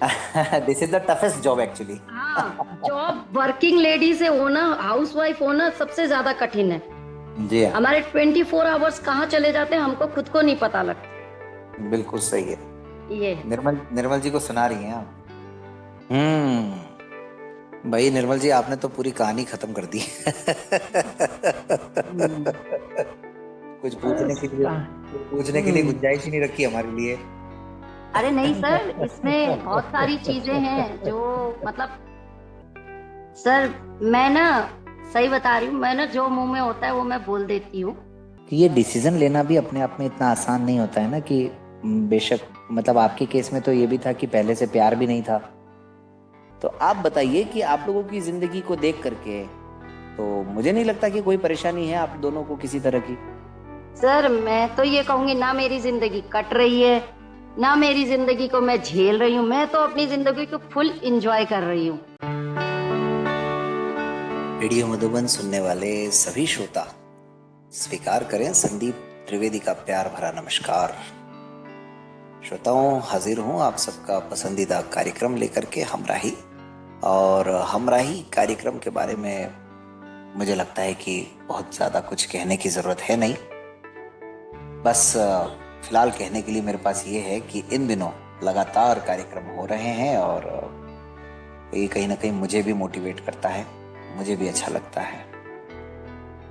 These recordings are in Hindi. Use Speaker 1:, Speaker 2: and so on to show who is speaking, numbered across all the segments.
Speaker 1: This is the toughest job actually.
Speaker 2: हाँ, जॉब वर्किंग लेडी से होना, हाउस वाइफ होना सबसे ज्यादा कठिन है।
Speaker 1: जी हाँ,
Speaker 2: हमारे 24 आवर्स कहाँ चले जाते हैं हमको खुद को नहीं पता लगता।
Speaker 1: बिल्कुल सही है।
Speaker 2: ये है।
Speaker 1: निर्मल निर्मल जी को सुना रही हैं आप? भाई निर्मल जी, आपने तो पूरी कहानी खत्म कर दी।
Speaker 2: हम्म,
Speaker 1: कुछ पूछने
Speaker 2: बस
Speaker 1: के लिए,
Speaker 2: हम्म।
Speaker 1: गुंजाइश ही नहीं रखी हमारे लिए।
Speaker 2: अरे नहीं सर, इसमें बहुत सारी चीजें हैं जो मतलब सर, मैं ना सही बता रही हूँ। मैं ना जो मुंह में होता है वो मैं बोल देती हूँ।
Speaker 1: कि ये डिसीजन लेना भी अपने आप में इतना आसान नहीं होता है ना कि बेशक, मतलब आपके केस में तो ये भी था कि पहले से प्यार भी नहीं था। तो आप बताइए कि आप लोगों की जिंदगी को देख करके तो मुझे नहीं लगता कि कोई परेशानी है आप दोनों को किसी तरह की।
Speaker 2: सर मैं तो ये कहूंगी, ना मेरी जिंदगी कट रही है, ना मेरी जिंदगी को मैं झेल रही हूँ। मैं तो अपनी जिंदगी को फुल एंजॉय कर रही हूँ।
Speaker 1: रेडियो मधुबन सुनने वाले सभी श्रोता स्वीकार करें संदीप त्रिवेदी का प्यार भरा नमस्कार। श्रोताओं, हाजिर हूं आप सबका पसंदीदा कार्यक्रम लेकर के, हमराही। और हमराही कार्यक्रम के बारे में मुझे लगता है कि बहुत ज़्यादा कुछ कहने की ज़रूरत है नहीं। बस फिलहाल कहने के लिए मेरे पास ये है कि इन दिनों लगातार कार्यक्रम हो रहे हैं और ये कहीं ना कहीं मुझे भी मोटिवेट करता है, मुझे भी अच्छा लगता है।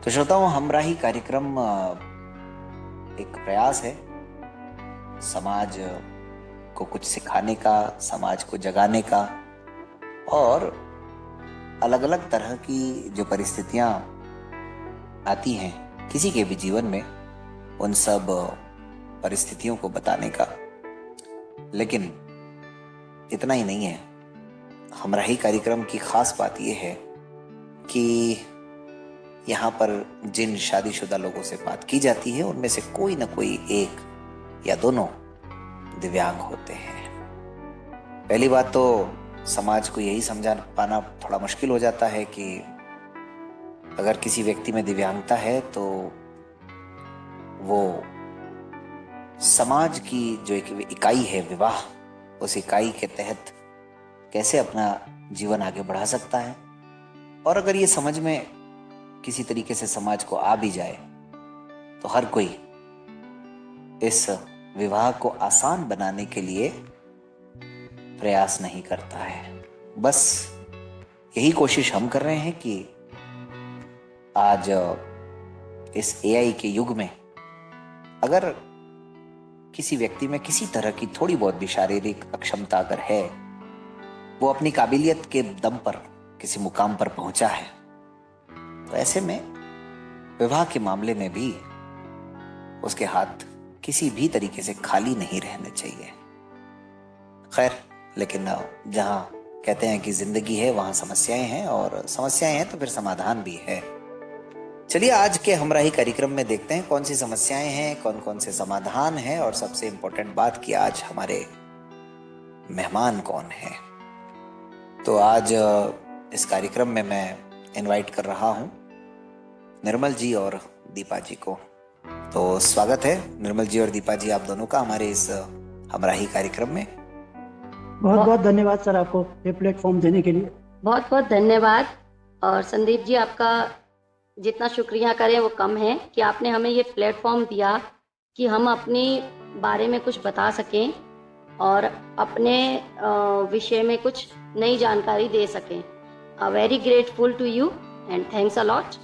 Speaker 1: तो श्रोताओं, हमराही कार्यक्रम एक प्रयास है समाज को कुछ सिखाने का, समाज को जगाने का, और अलग अलग तरह की जो परिस्थितियां आती हैं किसी के भी जीवन में, उन सब परिस्थितियों को बताने का। लेकिन इतना ही नहीं है। हमराही कार्यक्रम की खास बात यह है कि यहाँ पर जिन शादीशुदा लोगों से बात की जाती है उनमें से कोई ना कोई एक या दोनों दिव्यांग होते हैं। पहली बात तो समाज को यही समझा पाना थोड़ा मुश्किल हो जाता है कि अगर किसी व्यक्ति में दिव्यांगता है तो वो समाज की जो एक इकाई है विवाह, उस इकाई के तहत कैसे अपना जीवन आगे बढ़ा सकता है। और अगर ये समझ में किसी तरीके से समाज को आ भी जाए तो हर कोई इस विवाह को आसान बनाने के लिए प्रयास नहीं करता है। बस यही कोशिश हम कर रहे हैं कि आज इस एआई के युग में अगर किसी व्यक्ति में किसी तरह की थोड़ी बहुत भी शारीरिक अक्षमता अगर है, वो अपनी काबिलियत के दम पर किसी मुकाम पर पहुंचा है, तो ऐसे में विवाह के मामले में भी उसके हाथ किसी भी तरीके से खाली नहीं रहने चाहिए। खैर, लेकिन जहां कहते हैं कि जिंदगी है वहां समस्याएं हैं, और समस्याएं हैं तो फिर समाधान भी है। चलिए आज के हमराही कार्यक्रम में देखते हैं कौन सी समस्याएं हैं, कौन कौन से समाधान हैं, और सबसे इंपॉर्टेंट बात कि आज हमारे मेहमान कौन है। तो आज इस कार्यक्रम में मैं इनवाइट कर रहा हूं निर्मल जी और दीपा जी को। तो स्वागत है निर्मल जी और दीपा जी, आप दोनों का हमारे इस हमराही कार्यक्रम में।
Speaker 3: बहुत बहुत धन्यवाद सर, आपको ये प्लेटफॉर्म देने के लिए।
Speaker 2: बहुत बहुत धन्यवाद। और संदीप जी, आपका जितना शुक्रिया करें वो कम है कि आपने हमें ये प्लेटफॉर्म दिया कि हम अपनी बारे में कुछ बता सकें और अपने विषय में कुछ नई जानकारी दे सकें। Very grateful to you and thanks a lot.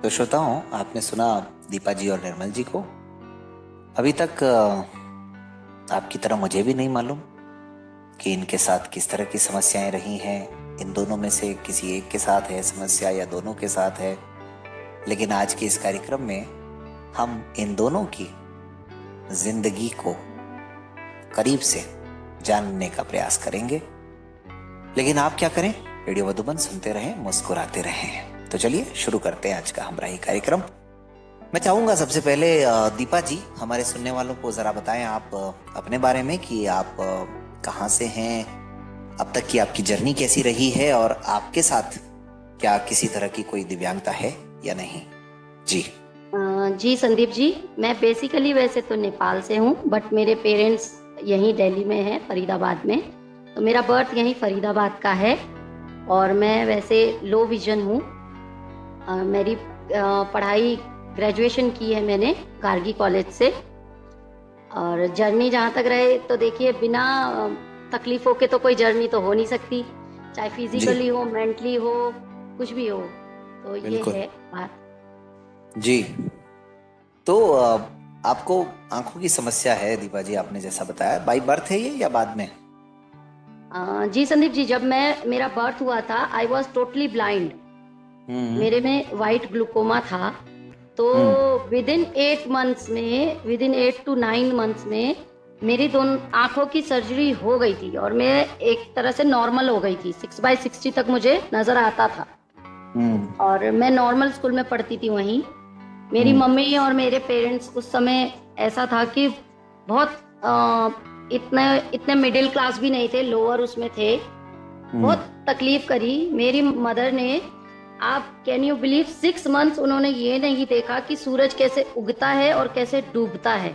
Speaker 1: तो श्रोताओं, आपने सुना दीपा जी और निर्मल जी को। अभी तक आपकी तरह मुझे भी नहीं मालूम कि इनके साथ किस तरह की समस्याएं रही हैं, इन दोनों में से किसी एक के साथ है समस्या या दोनों के साथ है। लेकिन आज के इस कार्यक्रम में हम इन दोनों की जिंदगी को करीब से जानने का प्रयास करेंगे। लेकिन आप क्या करें, रेडियो मधुबन सुनते रहें, मुस्कुराते रहें। तो चलिए शुरू करते हैं आज का हमराही कार्यक्रम। मैं चाहूंगा सबसे पहले दीपा जी हमारे सुनने वालों को जरा बताएं आप अपने बारे में कि आप कहाँ से हैं, अब तक की आपकी जर्नी कैसी रही है, और आपके साथ क्या किसी तरह की कोई दिव्यांगता है या नहीं। जी
Speaker 2: जी संदीप जी, मैं बेसिकली वैसे तो नेपाल से हूँ, बट मेरे पेरेंट्स यहीं दिल्ली में है, फरीदाबाद में। तो मेरा बर्थ यहीं फरीदाबाद का है और मैं वैसे लो विजन हूँ। मेरी पढ़ाई ग्रेजुएशन की है मैंने गार्गी कॉलेज से। और जर्नी जहाँ तक रहे तो देखिए, बिना तकलीफ़ों के तो कोई जर्नी तो हो नहीं सकती, चाहे फिजिकली हो, मेंटली हो, कुछ भी हो। तो ये
Speaker 1: बिल्कुल।
Speaker 2: है बात।
Speaker 1: जी। तो आपको आंखों की समस्या है दीपा जी, आपने जैसा बताया, बाई बर्थ है ये या बाद में?
Speaker 2: जी संदीप जी, जब मेरा बर्थ हुआ था, आई वॉज टोटली ब्लाइंड।
Speaker 1: हम्म
Speaker 2: मेरे में वाइट ग्लूकोमा था। तो विदिन 8 to 9 मंथ्स में मेरी दोनों आंखों की सर्जरी हो गई थी और मैं एक तरह से नॉर्मल हो गई थी। 6/60 तक मुझे नजर आता था और मैं नॉर्मल स्कूल में पढ़ती थी वहीं। मेरी मम्मी और मेरे पेरेंट्स उस समय ऐसा था कि बहुत इतने इतने मिडिल क्लास भी नहीं थे, लोअर उसमें थे। बहुत तकलीफ करी मेरी मदर ने। आप कैन यू बिलीव, 6 मंथ्स उन्होंने ये नहीं देखा कि सूरज कैसे उगता है और कैसे डूबता है।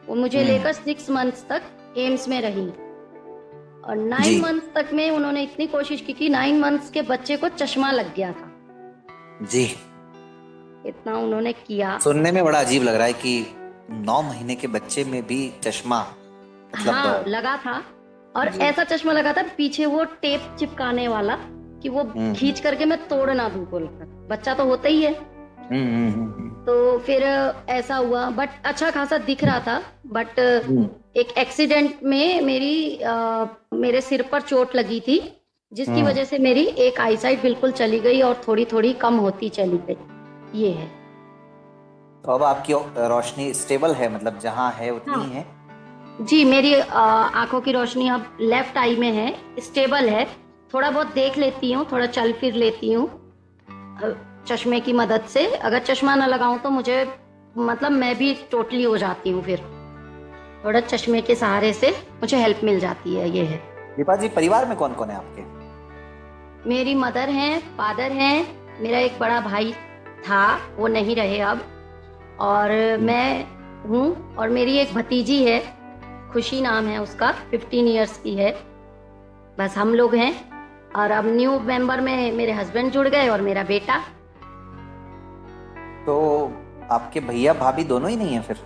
Speaker 2: वो मुझे लेकर 6 मंथ्स तक एम्स में रही और 9 मंथ्स तक में उन्होंने इतनी कोशिश की कि 9 मंथ्स के बच्चे को चश्मा लग गया था।
Speaker 1: जी।
Speaker 2: इतना उन्होंने किया।
Speaker 1: सुनने में बड़ा अजीब लग रहा है कि 9 महीने के बच्चे में भी चश्मा, मतलब
Speaker 2: हाँ, लगा था। और ऐसा चश्मा लगा था पीछे वो टेप चिपकाने वाला कि वो खींच करके मैं तोड़ ना दूं बोलकर। बच्चा तो होता ही है। तो फिर ऐसा हुआ, बट अच्छा खासा दिख रहा था। बट एक एक्सीडेंट में मेरे सिर पर चोट लगी थी, जिसकी वजह से मेरी एक आईसाइट बिल्कुल चली गई और थोड़ी थोड़ी कम होती चली गई। ये है।
Speaker 1: तो अब आपकी रोशनी स्टेबल है, मतलब जहाँ है उतनी ही है?
Speaker 2: जी, मेरी आंखों की रोशनी अब लेफ्ट आई में है, स्टेबल है। थोड़ा बहुत देख लेती हूँ, थोड़ा चल फिर लेती हूँ चश्मे की मदद से। अगर चश्मा ना लगाऊं तो मुझे, मतलब मैं भी टोटली हो जाती हूँ। फिर थोड़ा चश्मे के सहारे से मुझे हेल्प मिल जाती है। ये है।
Speaker 1: दीपा जी, परिवार में कौन कौन है आपके?
Speaker 2: मेरी मदर हैं, फादर हैं, मेरा एक बड़ा भाई था, वो नहीं रहे अब, और मैं हूँ। और मेरी एक भतीजी है, खुशी नाम है उसका, 15 इयर्स की है। बस हम लोग हैं। और अब न्यू मेंबर में मेरे हस्बैंड जुड़ गए और मेरा बेटा।
Speaker 1: तो आपके भैया भाभी दोनों ही नहीं है फिर?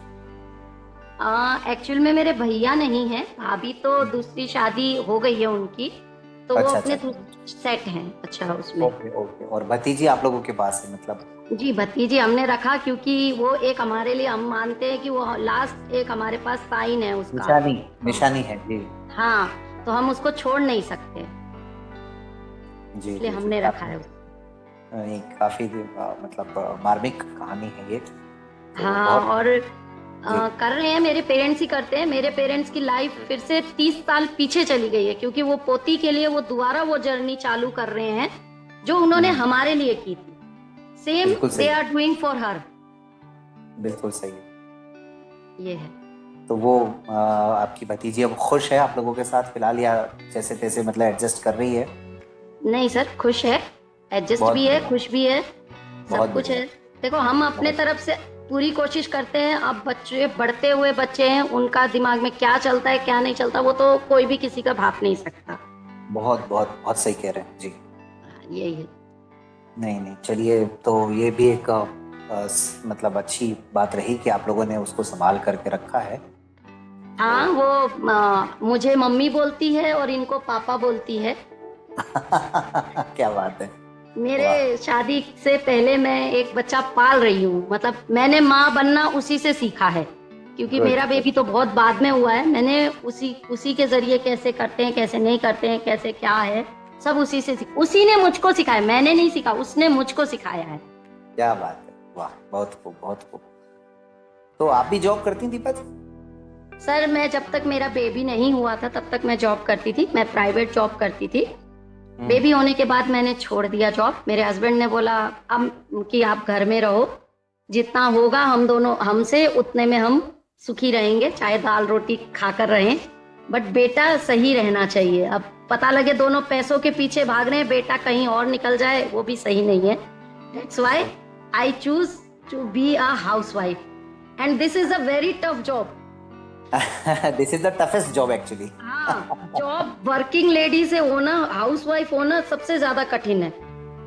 Speaker 2: एक्चुअल में मेरे भैया नहीं है, भाभी तो दूसरी शादी हो गई है उनकी, तो वो अपने सेट हैं। अच्छा, उसमें।
Speaker 1: Okay okay. और भतीजी आप लोगों के पास है मतलब?
Speaker 2: जी, भतीजी हमने रखा क्योंकि वो एक हमारे लिए, हम मानते हैं कि वो लास्ट एक हमारे पास साइन है उसका,
Speaker 1: निशानी है जी।
Speaker 2: हाँ, तो हम उसको छोड़ नहीं सकते
Speaker 1: जी,
Speaker 2: इसलिए हमने रखा है।
Speaker 1: काफी मतलब मार्मिक कहानी है ये।
Speaker 2: हाँ, और कर रहे हैं, मेरे पेरेंट्स ही करते हैं। मेरे पेरेंट्स की लाइफ फिर से 30 साल पीछे चली गई है, क्योंकि वो पोती के लिए वो दोबारा वो जर्नी चालू कर रहे हैं जो उन्होंने हमारे लिए की थी। Same they are doing for her.
Speaker 1: बिल्कुल सही।
Speaker 2: ये है।
Speaker 1: तो वो आपकी भतीजी अब खुश है आप लोगों के साथ फिलहाल, या जैसे तैसे मतलब एडजस्ट कर रही है?
Speaker 2: नहीं सर, खुश है, एडजस्ट भी है, खुश भी है, सब कुछ है। देखो, हम अपने तरफ से पूरी कोशिश करते हैं। अब बच्चे, बढ़ते हुए बच्चे हैं, उनका दिमाग में क्या चलता है क्या नहीं चलता वो तो कोई भी किसी का भाप नहीं सकता।
Speaker 1: बहुत बहुत बहुत सही कह रहे हैं जी।
Speaker 2: यही है।
Speaker 1: नहीं नहीं, चलिए, तो ये भी एक मतलब अच्छी बात रही कि आप लोगों ने उसको संभाल करके रखा है।
Speaker 2: हाँ, वो मुझे मम्मी बोलती है और इनको पापा बोलती है।
Speaker 1: क्या बात है।
Speaker 2: मेरे शादी से पहले मैं एक बच्चा पाल रही हूँ, मतलब मैंने माँ बनना उसी से सीखा है, क्योंकि मेरा बेबी तो बहुत बाद में हुआ है। मैंने उसी के जरिए कैसे करते हैं, कैसे नहीं करते हैं, कैसे क्या है, सब उसी से उसी ने मुझको सिखाया। मैंने नहीं सीखा, उसने मुझको सिखाया है।
Speaker 1: क्या बात है, वाह, बहुत खूब बहुत खूब। तो आप भी जॉब करती दीपा जी?
Speaker 2: सर, मैं जब तक मेरा बेबी नहीं हुआ था तब तक मैं जॉब करती थी, मैं प्राइवेट जॉब करती थी। बेबी होने के बाद मैंने छोड़ दिया जॉब। मेरे हस्बैंड ने बोला अब कि आप घर में रहो, जितना होगा हम दोनों हमसे उतने में हम सुखी रहेंगे, चाहे दाल रोटी खाकर रहें, बट बेटा सही रहना चाहिए। अब पता लगे दोनों पैसों के पीछे भाग रहे हैं, बेटा कहीं और निकल जाए, वो भी सही नहीं है। That's why I choose to be a housewife and this is a very tough job.
Speaker 1: This is the toughest job actually.
Speaker 2: हाँ, जॉब वर्किंग लेडी से होना, हाउसवाइफ होना सबसे ज्यादा कठिन है।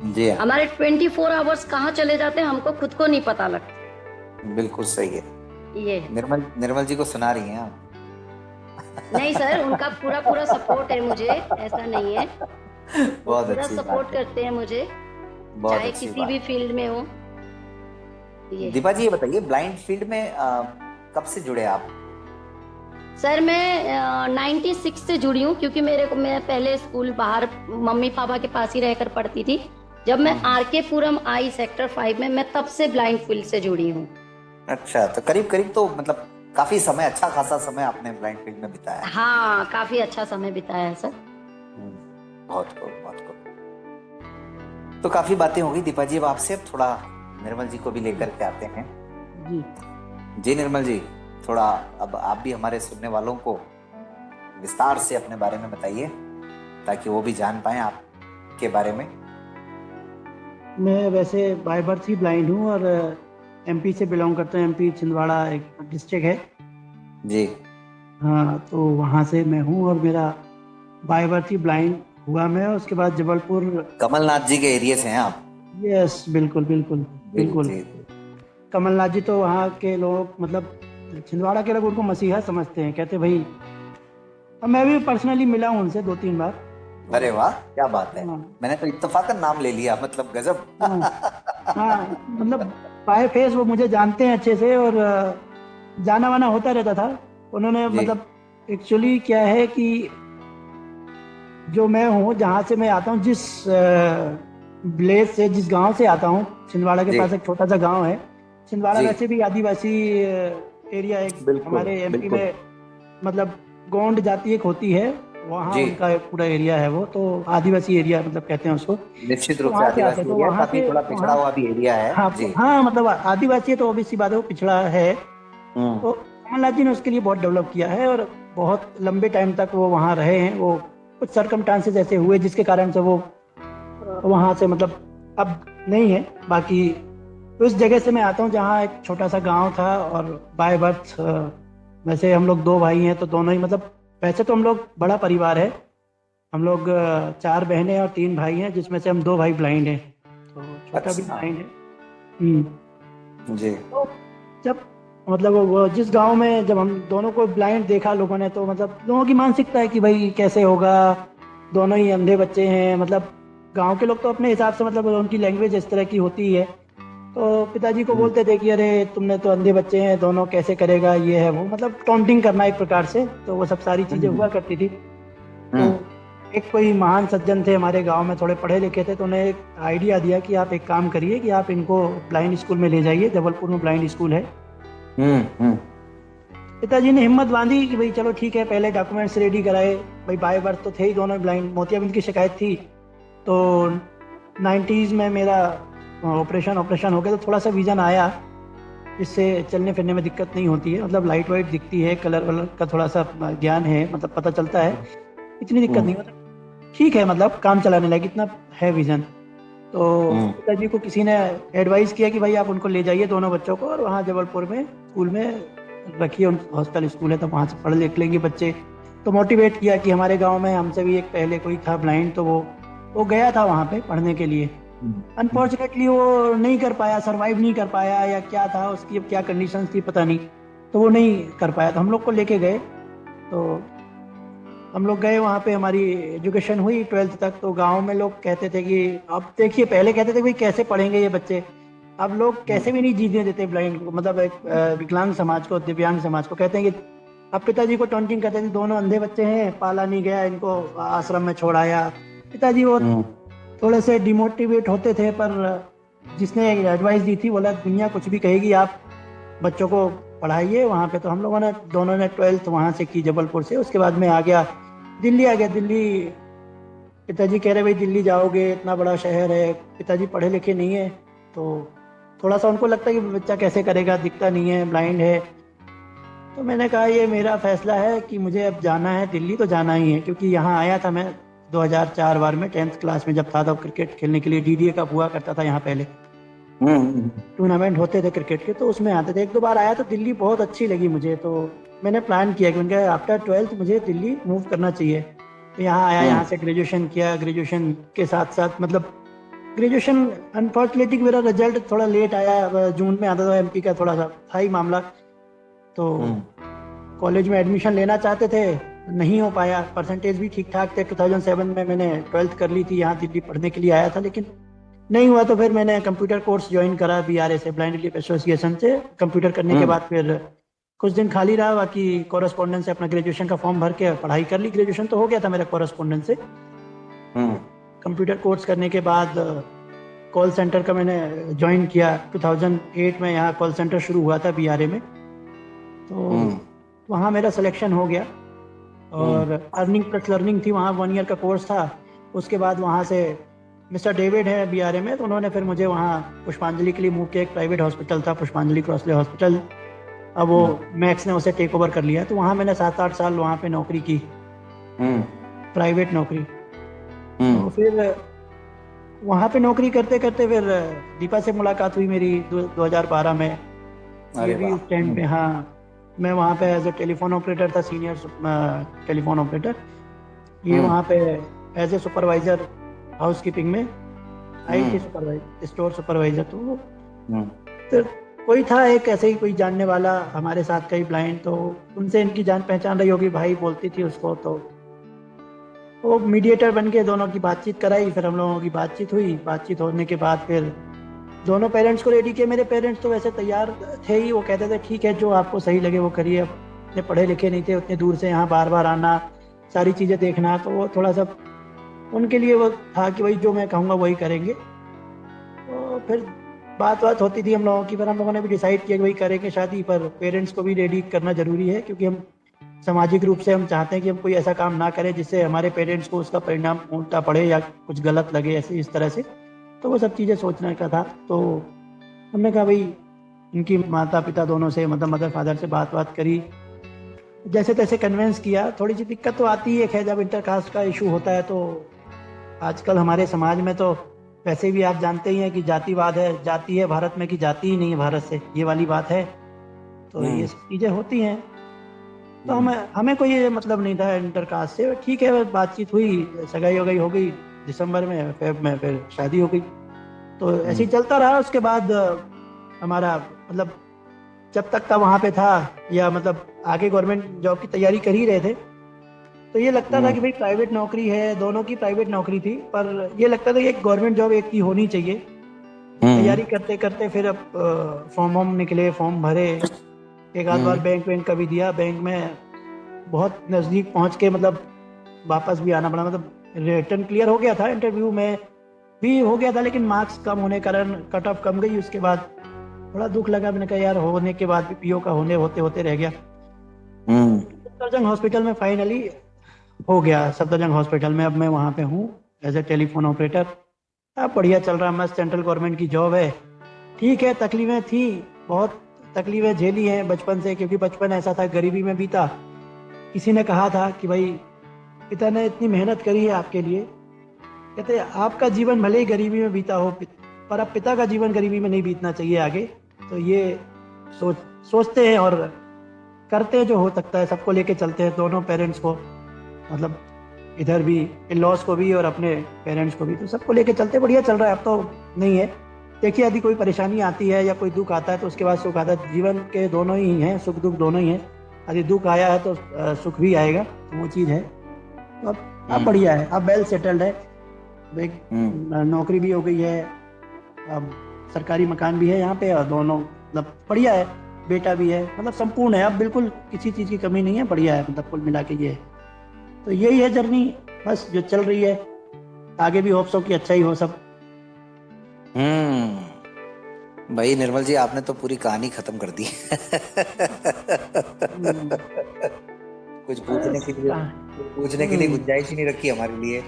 Speaker 1: जी हाँ,
Speaker 2: हमारे 24 आवर्स कहाँ चले जाते हैं हमको खुद को नहीं पता लगता।
Speaker 1: बिल्कुल सही है।
Speaker 2: ये
Speaker 1: निर्मल जी को सुना रही हैं आप?
Speaker 2: नहीं सर, उनका पूरा पूरा सपोर्ट है मुझे, ऐसा नहीं है। वो
Speaker 1: बहुत
Speaker 2: पूरा
Speaker 1: अच्छी
Speaker 2: सपोर्ट
Speaker 1: बात है,
Speaker 2: करते हैं मुझे,
Speaker 1: बहुत
Speaker 2: चाहे
Speaker 1: अच्छी
Speaker 2: किसी
Speaker 1: बात।
Speaker 2: भी फील्ड में हो। ये
Speaker 1: दीपा जी ये बताइए, ब्लाइंड फील्ड में कब से जुड़े आप?
Speaker 2: सर मैं 96 से जुड़ी हूँ, क्योंकि मैं पहले स्कूल बाहर मम्मी पापा के पास ही रहकर पढ़ती थी। जब मैं आरके पुरम आई सेक्टर 5 में, मैं तब से ब्लाइंड फील्ड से जुड़ी हूँ।
Speaker 1: अच्छा, तो करीब करीब तो मतलब काफी समय, अच्छा खासा समय आपने ब्लाइंड फील्ड में बिताया है।
Speaker 2: हाँ, काफी अच्छा समय बिताया है सर।
Speaker 1: बहुत खूब, बहुत खूब। तो काफी बातें होगी दीपा जी, अब आपसे अब थोड़ा निर्मल जी को भी लेकर के आते हैं।
Speaker 3: जी
Speaker 1: जी निर्मल जी, थोड़ा अब आप भी हमारे सुनने वालों को विस्तार से अपने बारे में बताइए, ताकि वो भी जान पाए आपके बारे में।
Speaker 3: मैं वैसे बाय बर्थ ही ब्लाइंड हूँ और एमपी से बिलोंग करता हूँ। एमपी छिंदवाड़ा एक डिस्ट्रिक्ट है।
Speaker 1: जी
Speaker 3: हाँ, तो वहाँ से मैं हूँ और मेरा बाय बर्थ ही ब्लाइंड हुआ मैं। उसके बाद जबलपुर।
Speaker 1: कमलनाथ जी के एरिया से हैं आप?
Speaker 3: यस, बिल्कुल बिल्कुल
Speaker 1: जी
Speaker 3: बिल्कुल।
Speaker 1: जी।
Speaker 3: कमलनाथ जी तो वहाँ के लोग, मतलब छिंदवाड़ा के लोग उनको मसीहा समझते हैं, कहते भाई। और मैं भी पर्सनली मिला हूँ उनसे 2-3 बार।
Speaker 1: अरे वाह, क्या बात है,
Speaker 3: हाँ
Speaker 1: मैंने तो इत्तेफाकन नाम ले लिया, मतलब गजब।
Speaker 3: हाँ हाँ, मतलब बाय फेस वो मुझे जानते हैं अच्छे से, और जाना वाना होता रहता था। उन्होंने
Speaker 1: जी
Speaker 3: मतलब एक्चुअली क्या है कि जो मैं हूँ, जहाँ से मैं आता हूँ, जिस विलेज से, जिस गांव से आता हूँ, छिंदवाड़ा के
Speaker 1: जी
Speaker 3: पास एक छोटा सा गांव है। छिंदवाड़ा
Speaker 1: जी,
Speaker 3: वैसे भी आदिवासी एरिया एक
Speaker 1: बिल्कुल
Speaker 3: हमारे एमपी
Speaker 1: बिल्कुल।
Speaker 3: में, मतलब गोंड जाति एक होती है, वहाँ
Speaker 1: जी,
Speaker 3: उनका एक पूरा एरिया है। वो तो आदिवासी एरिया मतलब कहते हैं उसको।
Speaker 1: निश्चित
Speaker 3: तो
Speaker 1: रूप से
Speaker 3: वहाँ से आते हैं,
Speaker 1: आदिवासी
Speaker 3: तो
Speaker 1: एरिया है,
Speaker 3: वहाँ
Speaker 1: काफी
Speaker 3: से
Speaker 1: थोड़ा पिछड़ा
Speaker 3: वहाँ।
Speaker 1: हुआ भी एरिया है।
Speaker 3: हाँ
Speaker 1: जी।
Speaker 3: हाँ, मतलब आदिवासी है तो ऑब्वियस सी बात है, वो पिछड़ा है।
Speaker 1: हम्म
Speaker 3: तो कमलनाथ जी ने उसके लिए बहुत डेवलप किया है, और बहुत लंबे टाइम तक वो वहाँ रहे हैं। वो कुछ सर्कमस्टांसेस ऐसे हुए जिसके कारण से वो वहाँ से मतलब अब नहीं है। बाकी तो उस जगह से मैं आता हूँ जहाँ एक छोटा सा गांव था, और बाय बर्थ वैसे हम लोग 2 भाई हैं, तो दोनों ही मतलब, वैसे तो हम लोग बड़ा परिवार है। हम लोग 4 बहनें और 3 भाई हैं, जिसमें से हम 2 भाई ब्लाइंड हैं, तो छोटा भी
Speaker 1: अच्छा।
Speaker 3: ब्लाइंड है। हम्म।
Speaker 1: जी
Speaker 3: तो जब मतलब वो जिस गांव में जब हम दोनों को ब्लाइंड देखा लोगों ने, तो मतलब लोगों की मानसिकता है कि भाई कैसे होगा, दोनों ही अंधे बच्चे हैं। मतलब गांव के लोग तो अपने हिसाब से, मतलब उनकी लैंग्वेज इस तरह की होती है। तो पिताजी को
Speaker 1: हम्म
Speaker 3: बोलते थे कि अरे तुमने तो अंधे बच्चे हैं दोनों, कैसे करेगा, ये है वो, मतलब टॉन्टिंग करना एक प्रकार से। तो वो सब सारी चीजें हुआ
Speaker 1: हम्म
Speaker 3: करती थी। तो
Speaker 1: हम्म
Speaker 3: एक कोई महान सज्जन थे हमारे गांव में, थोड़े पढ़े लिखे थे, तो उन्हें एक आइडिया दिया कि आप एक काम करिए कि आप इनको ब्लाइंड स्कूल में ले जाइए। जबलपुर में ब्लाइंड स्कूल है।
Speaker 1: हम्म।
Speaker 3: पिताजी ने हिम्मत बांधी कि भाई चलो ठीक है, पहले डॉक्यूमेंट्स रेडी कराए। भाई बाय बर्थ तो थे ही दोनों ब्लाइंड, मोतियाबिंद की शिकायत थी। तो 90s में मेरा ऑपरेशन हो गया, तो थोड़ा सा विजन आया, जिससे चलने फिरने में दिक्कत नहीं होती है। मतलब लाइट वाइट दिखती है, कलर वलर का थोड़ा सा ज्ञान है, मतलब पता चलता है। इतनी दिक्कत नहीं, मतलब ठीक है, मतलब काम चलाने लायक इतना है विजन। तो
Speaker 1: हम्म
Speaker 3: पिताजी को किसी ने एडवाइस किया कि भाई आप उनको ले जाइए दोनों बच्चों को, और वहाँ जबलपुर में स्कूल में रखिए। उन हॉस्टल स्कूल है, तो वहाँ से पढ़ लिख लेंगे बच्चे। तो मोटिवेट किया कि हमारे गांव में हमसे भी एक पहले कोई था ब्लाइंड, तो वो गया था वहाँ पे पढ़ने के लिए। अनफॉर्चुनेटली वो नहीं कर पाया, सरवाइव नहीं कर पाया, या क्या था उसकी, अब क्या कंडीशंस थी पता नहीं। तो वो नहीं कर पाया, तो हम लोग को लेके गए। तो हम लोग गए वहाँ पे, हमारी एजुकेशन हुई 12th तक। तो गांव में लोग कहते थे कि अब देखिए, पहले कहते थे भाई कैसे पढ़ेंगे ये बच्चे, अब लोग कैसे भी नहीं जीने देते ब्लाइंड को, मतलब एक विकलांग समाज को, दिव्यांग समाज को कहते हैं कि। अब पिताजी को टॉन्टिंग करते थे, दोनों अंधे बच्चे हैं, पाला नहीं गया इनको, आश्रम में छोड़ाया। पिताजी वो
Speaker 1: हम्म
Speaker 3: थोड़े से डिमोटिवेट होते थे, पर जिसने एडवाइस दी थी, बोला दुनिया कुछ भी कहेगी, आप बच्चों को पढ़ाइए वहाँ पे। तो हम लोगों ने दोनों ने 12th वहाँ से की, जबलपुर से। उसके बाद में आ गया दिल्ली, आ गया दिल्ली। पिताजी कह रहे भाई दिल्ली जाओगे, इतना बड़ा शहर है। पिताजी पढ़े लिखे नहीं है, तो थोड़ा सा उनको लगता है कि बच्चा कैसे करेगा, दिखता नहीं है, ब्लाइंड है। तो मैंने कहा ये मेरा फैसला है कि मुझे अब जाना है दिल्ली, तो जाना ही है। क्योंकि यहाँ आया था मैं 2004 बार में 10th क्लास में जब था, तब क्रिकेट खेलने के लिए। डीडीए कप हुआ करता था यहाँ पहले। टूर्नामेंट होते थे क्रिकेट के, तो उसमें आते थे। एक दो बार आया तो दिल्ली बहुत अच्छी लगी मुझे, तो मैंने प्लान किया कि मैंने आफ्टर 12th मुझे दिल्ली मूव करना चाहिए। तो यहाँ आया, यहाँ से ग्रेजुएशन किया। ग्रेजुएशन के साथ साथ मतलब ग्रेजुएशन अनफॉर्चुनेटली मेरा रिजल्ट थोड़ा लेट आया, जून में आता था, एमपी का थोड़ा सा था ही मामला। तो कॉलेज में एडमिशन लेना चाहते थे, नहीं हो पाया। परसेंटेज भी ठीक ठाक थे। 2007 में मैंने 12th कर ली थी, यहाँ दिल्ली पढ़ने के लिए आया था, लेकिन नहीं हुआ। तो फिर मैंने कंप्यूटर कोर्स ज्वाइन करा BRA से, ब्लाइंड रिलीफ एसोसिएशन से। कंप्यूटर करने के बाद फिर कुछ दिन खाली रहा, बाकी कॉरेस्पॉन्डेंस से अपना ग्रेजुएशन का फॉर्म भर के पढ़ाई कर ली। ग्रेजुएशन तो हो गया था मेरा कॉरेस्पॉन्डेंस से। कंप्यूटर कोर्स करने के बाद कॉल सेंटर का मैंने ज्वाइन किया। 2008 में यहाँ कॉल सेंटर शुरू हुआ था BRA में, तो वहाँ मेरा सिलेक्शन हो गया। और अर्निंग प्लस लर्निंग थी वहाँ, 1 ईयर का कोर्स था। उसके बाद वहाँ से मिस्टर डेविड है BRA में, तो उन्होंने फिर मुझे वहाँ पुष्पांजलि के लिए मूव किया। एक प्राइवेट हॉस्पिटल था पुष्पांजलि क्रॉसले हॉस्पिटल, अब वो मैक्स ने उसे टेक ओवर कर लिया। तो वहाँ मैंने 7-8 साल वहाँ पे नौकरी की, प्राइवेट नौकरी। तो फिर वहाँ पे नौकरी करते करते फिर दीपा से मुलाकात हुई मेरी 2012 में। ये भी उस टाइम पे, हाँ, मैं वहाँ पे एज ए टेलीफोन ऑपरेटर था, सीनियर टेलीफोन ऑपरेटर। ये वहाँ पे as a supervisor housekeeping में, IT सुपरवाइजर, स्टोर सुपरवाइजर। तो कोई था एक ऐसे ही कोई जानने वाला हमारे साथ, कई ब्लाइंड, तो उनसे इनकी जान पहचान रही होगी, भाई बोलती थी उसको। तो वो मीडिएटर बन के दोनों की बातचीत कराई। फिर हम लोगों की बातचीत हुई। बातचीत होने के बाद फिर दोनों पेरेंट्स को रेडी किया। मेरे पेरेंट्स तो वैसे तैयार थे ही, वो कहते थे ठीक है जो आपको सही लगे वो करिए। इतने पढ़े लिखे नहीं थे, उतने दूर से यहाँ बार बार आना, सारी चीज़ें देखना, तो वो थोड़ा सा उनके लिए वो था कि भाई जो मैं कहूँगा वही करेंगे। तो फिर बात होती थी हम लोगों की। फिर हम लोगों ने भी डिसाइड किया कि भाई करेंगे शादी, पर पेरेंट्स को भी रेडी करना जरूरी है, क्योंकि हम सामाजिक रूप से हम चाहते हैं कि हम कोई ऐसा काम ना करें जिससे हमारे पेरेंट्स को उसका परिणाम उल्टा पड़े या कुछ गलत लगे, ऐसे इस तरह से। तो वो सब चीज़ें सोचने का था। तो हमने कहा भाई इनकी माता पिता दोनों से, मतलब मदर फादर से बात करी, जैसे तैसे कन्विंस किया। थोड़ी सी दिक्कत तो आती है जब इंटरकास्ट का इशू होता है। तो आजकल हमारे समाज में तो वैसे भी आप जानते ही हैं कि जातिवाद है, जाति है भारत में कि जाति ही नहीं है भारत से, ये वाली बात है। तो ये सब चीज़ें होती हैं। तो हमें कोई ये मतलब नहीं था इंटरकास्ट से। ठीक है, बातचीत हुई, सगाई वगाई हो गई दिसंबर में, फेब में फिर शादी हो गई। तो ऐसे ही चलता रहा। उसके बाद हमारा मतलब जब तक का वहाँ पे था, या मतलब आगे गवर्नमेंट जॉब की तैयारी कर ही रहे थे, तो ये लगता था कि भाई प्राइवेट नौकरी है, दोनों की प्राइवेट नौकरी थी, पर ये लगता था कि एक गवर्नमेंट जॉब एक की होनी चाहिए। तैयारी करते करते फिर अब फॉर्म निकले, फॉर्म भरे, एक आध बार बैंक का भी दिया। बैंक में बहुत नज़दीक पहुंच के मतलब वापस भी आना पड़ा। मतलब रिटर्न क्लियर हो गया था, इंटरव्यू में भी हो गया था, लेकिन मार्क्स कम होने कारण कट ऑफ कम गई। उसके बाद थोड़ा दुख लगा। मैंने कहा यार होने के बाद भी PO का होते होते रह गया। सफदरजंग हॉस्पिटल में फाइनली हो गया। सफदरजंग हॉस्पिटल में अब मैं वहाँ पे हूँ एज ए टेलीफोन ऑपरेटर। अब बढ़िया चल रहा, मस्त सेंट्रल गवर्नमेंट की जॉब है। ठीक है, तकलीफें थी, बहुत तकलीफें झेली हैं बचपन से, क्योंकि बचपन ऐसा था गरीबी में बीता। किसी ने कहा था कि भाई पिता ने इतनी मेहनत करी है आपके लिए, कहते आपका जीवन भले ही गरीबी में बीता हो, पर अब पिता का जीवन गरीबी में नहीं बीतना चाहिए आगे। तो ये सोचते हैं और करते हैं जो हो सकता है, सबको लेके चलते हैं, दोनों पेरेंट्स को, मतलब इधर भी इन-लॉज को भी और अपने पेरेंट्स को भी, तो सबको लेके चलते। बढ़िया चल रहा है। अब तो नहीं है, देखिए यदि कोई परेशानी आती है या कोई दुख आता है तो उसके बाद सुख आता है। जीवन के दोनों ही हैं, सुख दुख दोनों ही हैं। यदि दुख आया है तो सुख भी आएगा, तो वो चीज़ है। तो अब बढ़िया है, अब वेल सेटल्ड है। एक नौकरी भी हो गई है, अब सरकारी मकान भी है यहाँ पे, और दोनों मतलब बढ़िया है। बेटा भी है, मतलब संपूर्ण है। अब बिल्कुल किसी चीज़ की कमी नहीं है, बढ़िया है, मतलब कुल मिला के ये है। तो यही है जर्नी, बस जो चल रही है। आगे भी होप्स हो कि अच्छा ही हो सब।
Speaker 1: भाई निर्मल जी, आपने तो पूरी कहानी खत्म कर दी। कुछ पूछने के लिए गुंजाइश ही नहीं रखी हमारे लिए।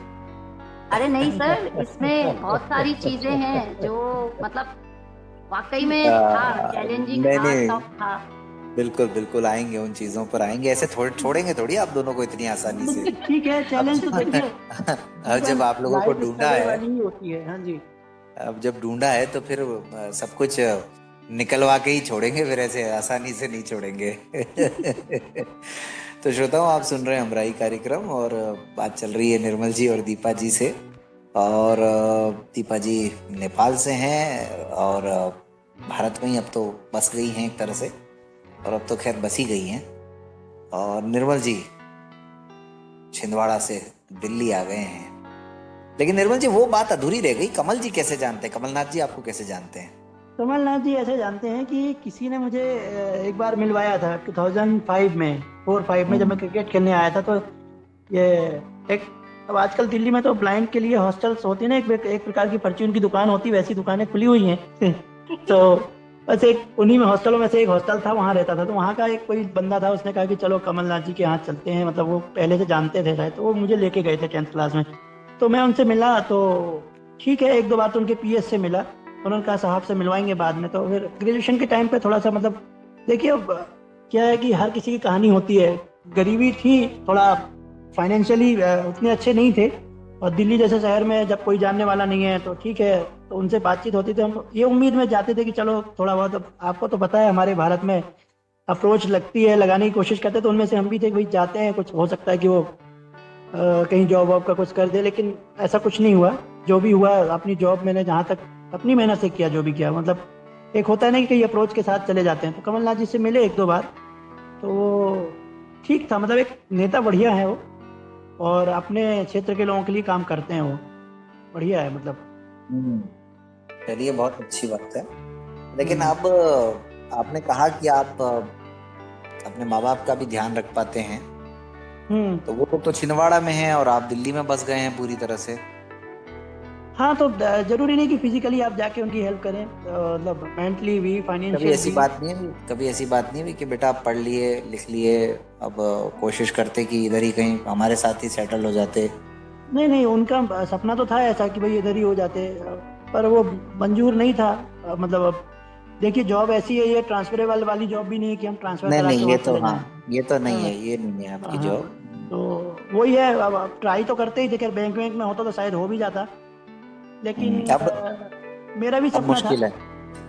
Speaker 2: अरे नहीं सर, इसमें बहुत सारी चीजें हैं जो मतलब वाकई में था चैलेंजिंग, टफ था।
Speaker 1: बिल्कुल बिल्कुल, आएंगे उन चीजों पर, आएंगे। ऐसे छोड़ेंगे थोड़ी आप दोनों को इतनी आसानी से।
Speaker 3: ठीक है, चैलेंज तो देखिए
Speaker 1: जब आप लोगों को ढूंढा है,
Speaker 3: होती है। हाँ जी,
Speaker 1: अब जब ढूंढा है तो फिर सब कुछ निकलवा के ही छोड़ेंगे, फिर ऐसे आसानी से नहीं छोड़ेंगे। तो श्रोताओं, आप सुन रहे हैं हमराही कार्यक्रम और बात चल रही है निर्मल जी और दीपा जी से। और दीपा जी नेपाल से हैं और भारत में ही अब तो बस गई हैं एक तरह से, और अब तो खैर बस ही गई हैं। और निर्मल जी छिंदवाड़ा से दिल्ली आ गए हैं। लेकिन निर्मल जी वो बात अधूरी रह गई, कमल जी कैसे जानते हैं, कमलनाथ जी आपको कैसे जानते हैं?
Speaker 3: कमलनाथ जी ऐसे जानते हैं कि किसी ने मुझे एक बार मिलवाया था 2005 में, 4-5 में, जब मैं क्रिकेट खेलने आया था। तो ये एक, अब आजकल दिल्ली में तो ब्लाइंड के लिए हॉस्टल्स होती है ना, एक प्रकार की परचून की दुकान होती है, वैसी दुकानें खुली हुई हैं। तो बस एक उन्हीं में हॉस्टलों में से एक हॉस्टल था, वहाँ रहता था। तो वहाँ का एक कोई बंदा था, उसने कहा कि चलो कमलनाथ जी के यहाँ चलते हैं, मतलब वो पहले से जानते थे शायद, तो वो मुझे लेके गए थे 10th क्लास में। तो मैं उनसे मिला, तो ठीक है, 1-2 बार तो उनके पीएस से मिला, उन्होंने कहा साहब से मिलवाएंगे बाद में। तो फिर ग्रेजुएशन के टाइम पे थोड़ा सा, मतलब देखिए अब क्या है कि हर किसी की कहानी होती है। गरीबी थी, थोड़ा फाइनेंशियली उतने अच्छे नहीं थे, और दिल्ली जैसे शहर में जब कोई जानने वाला नहीं है तो ठीक है, तो उनसे बातचीत होती थी। हम ये उम्मीद में जाते थे कि चलो थोड़ा बहुत, अब आपको तो पता है हमारे भारत में अप्रोच लगती है, लगाने की कोशिश करते, तो उनमें से हम भी थे, भाई जाते हैं, कुछ हो सकता है कि वो कहीं जॉब वॉब का कुछ कर दे। लेकिन ऐसा कुछ नहीं हुआ। जो भी हुआ, अपनी जॉब मैंने जहाँ तक अपनी मेहनत से किया, जो भी किया, मतलब एक होता है ना कि कई अप्रोच के साथ चले जाते हैं। तो कमलनाथ जी से मिले 1-2 बार, तो वो ठीक था, मतलब एक नेता बढ़िया है वो, और अपने क्षेत्र के लोगों के लिए काम करते हैं वो, बढ़िया है मतलब।
Speaker 1: चलिए, बहुत अच्छी बात है। लेकिन अब आपने कहा कि आप अपने माँ बाप का भी ध्यान रख पाते हैं, तो वो तो छिंदवाड़ा में है और आप दिल्ली में बस गए हैं पूरी तरह से।
Speaker 3: हाँ, तो जरूरी नहीं कि फिजिकली आप जाके उनकी हेल्प करें, मतलब मेंटली भी, फाइनेंशियल
Speaker 1: कभी ऐसी
Speaker 3: भी।
Speaker 1: बात नहीं है, कभी ऐसी बात नहीं हुई कि बेटा आप पढ़ लिए लिख लिए, अब कोशिश करते कि इधर ही कहीं हमारे साथ ही सेटल हो जाते?
Speaker 3: नहीं नहीं, उनका सपना तो था ऐसा कि भाई इधर ही हो जाते, पर वो मंजूर नहीं था। मतलब अब देखिए, जॉब ऐसी है, ये ट्रांसफरेबल वाली जॉब भी नहीं है कि हम ट्रांसफर
Speaker 1: नहीं
Speaker 3: करा के
Speaker 1: नहीं,
Speaker 3: वहाँ
Speaker 1: ये तो
Speaker 3: चले
Speaker 1: हाँ,
Speaker 3: जाएं।
Speaker 1: ये तो नहीं
Speaker 3: हाँ,
Speaker 1: है, ये नहीं है आपकी
Speaker 3: हाँ,
Speaker 1: जॉब।
Speaker 3: तो वही है, अब ट्राई तो करते ही थे। खैर बैंक में होता तो शायद हो भी जाता, लेकिन मेरा भी
Speaker 1: अब
Speaker 3: सपना था।
Speaker 1: मुश्किल है।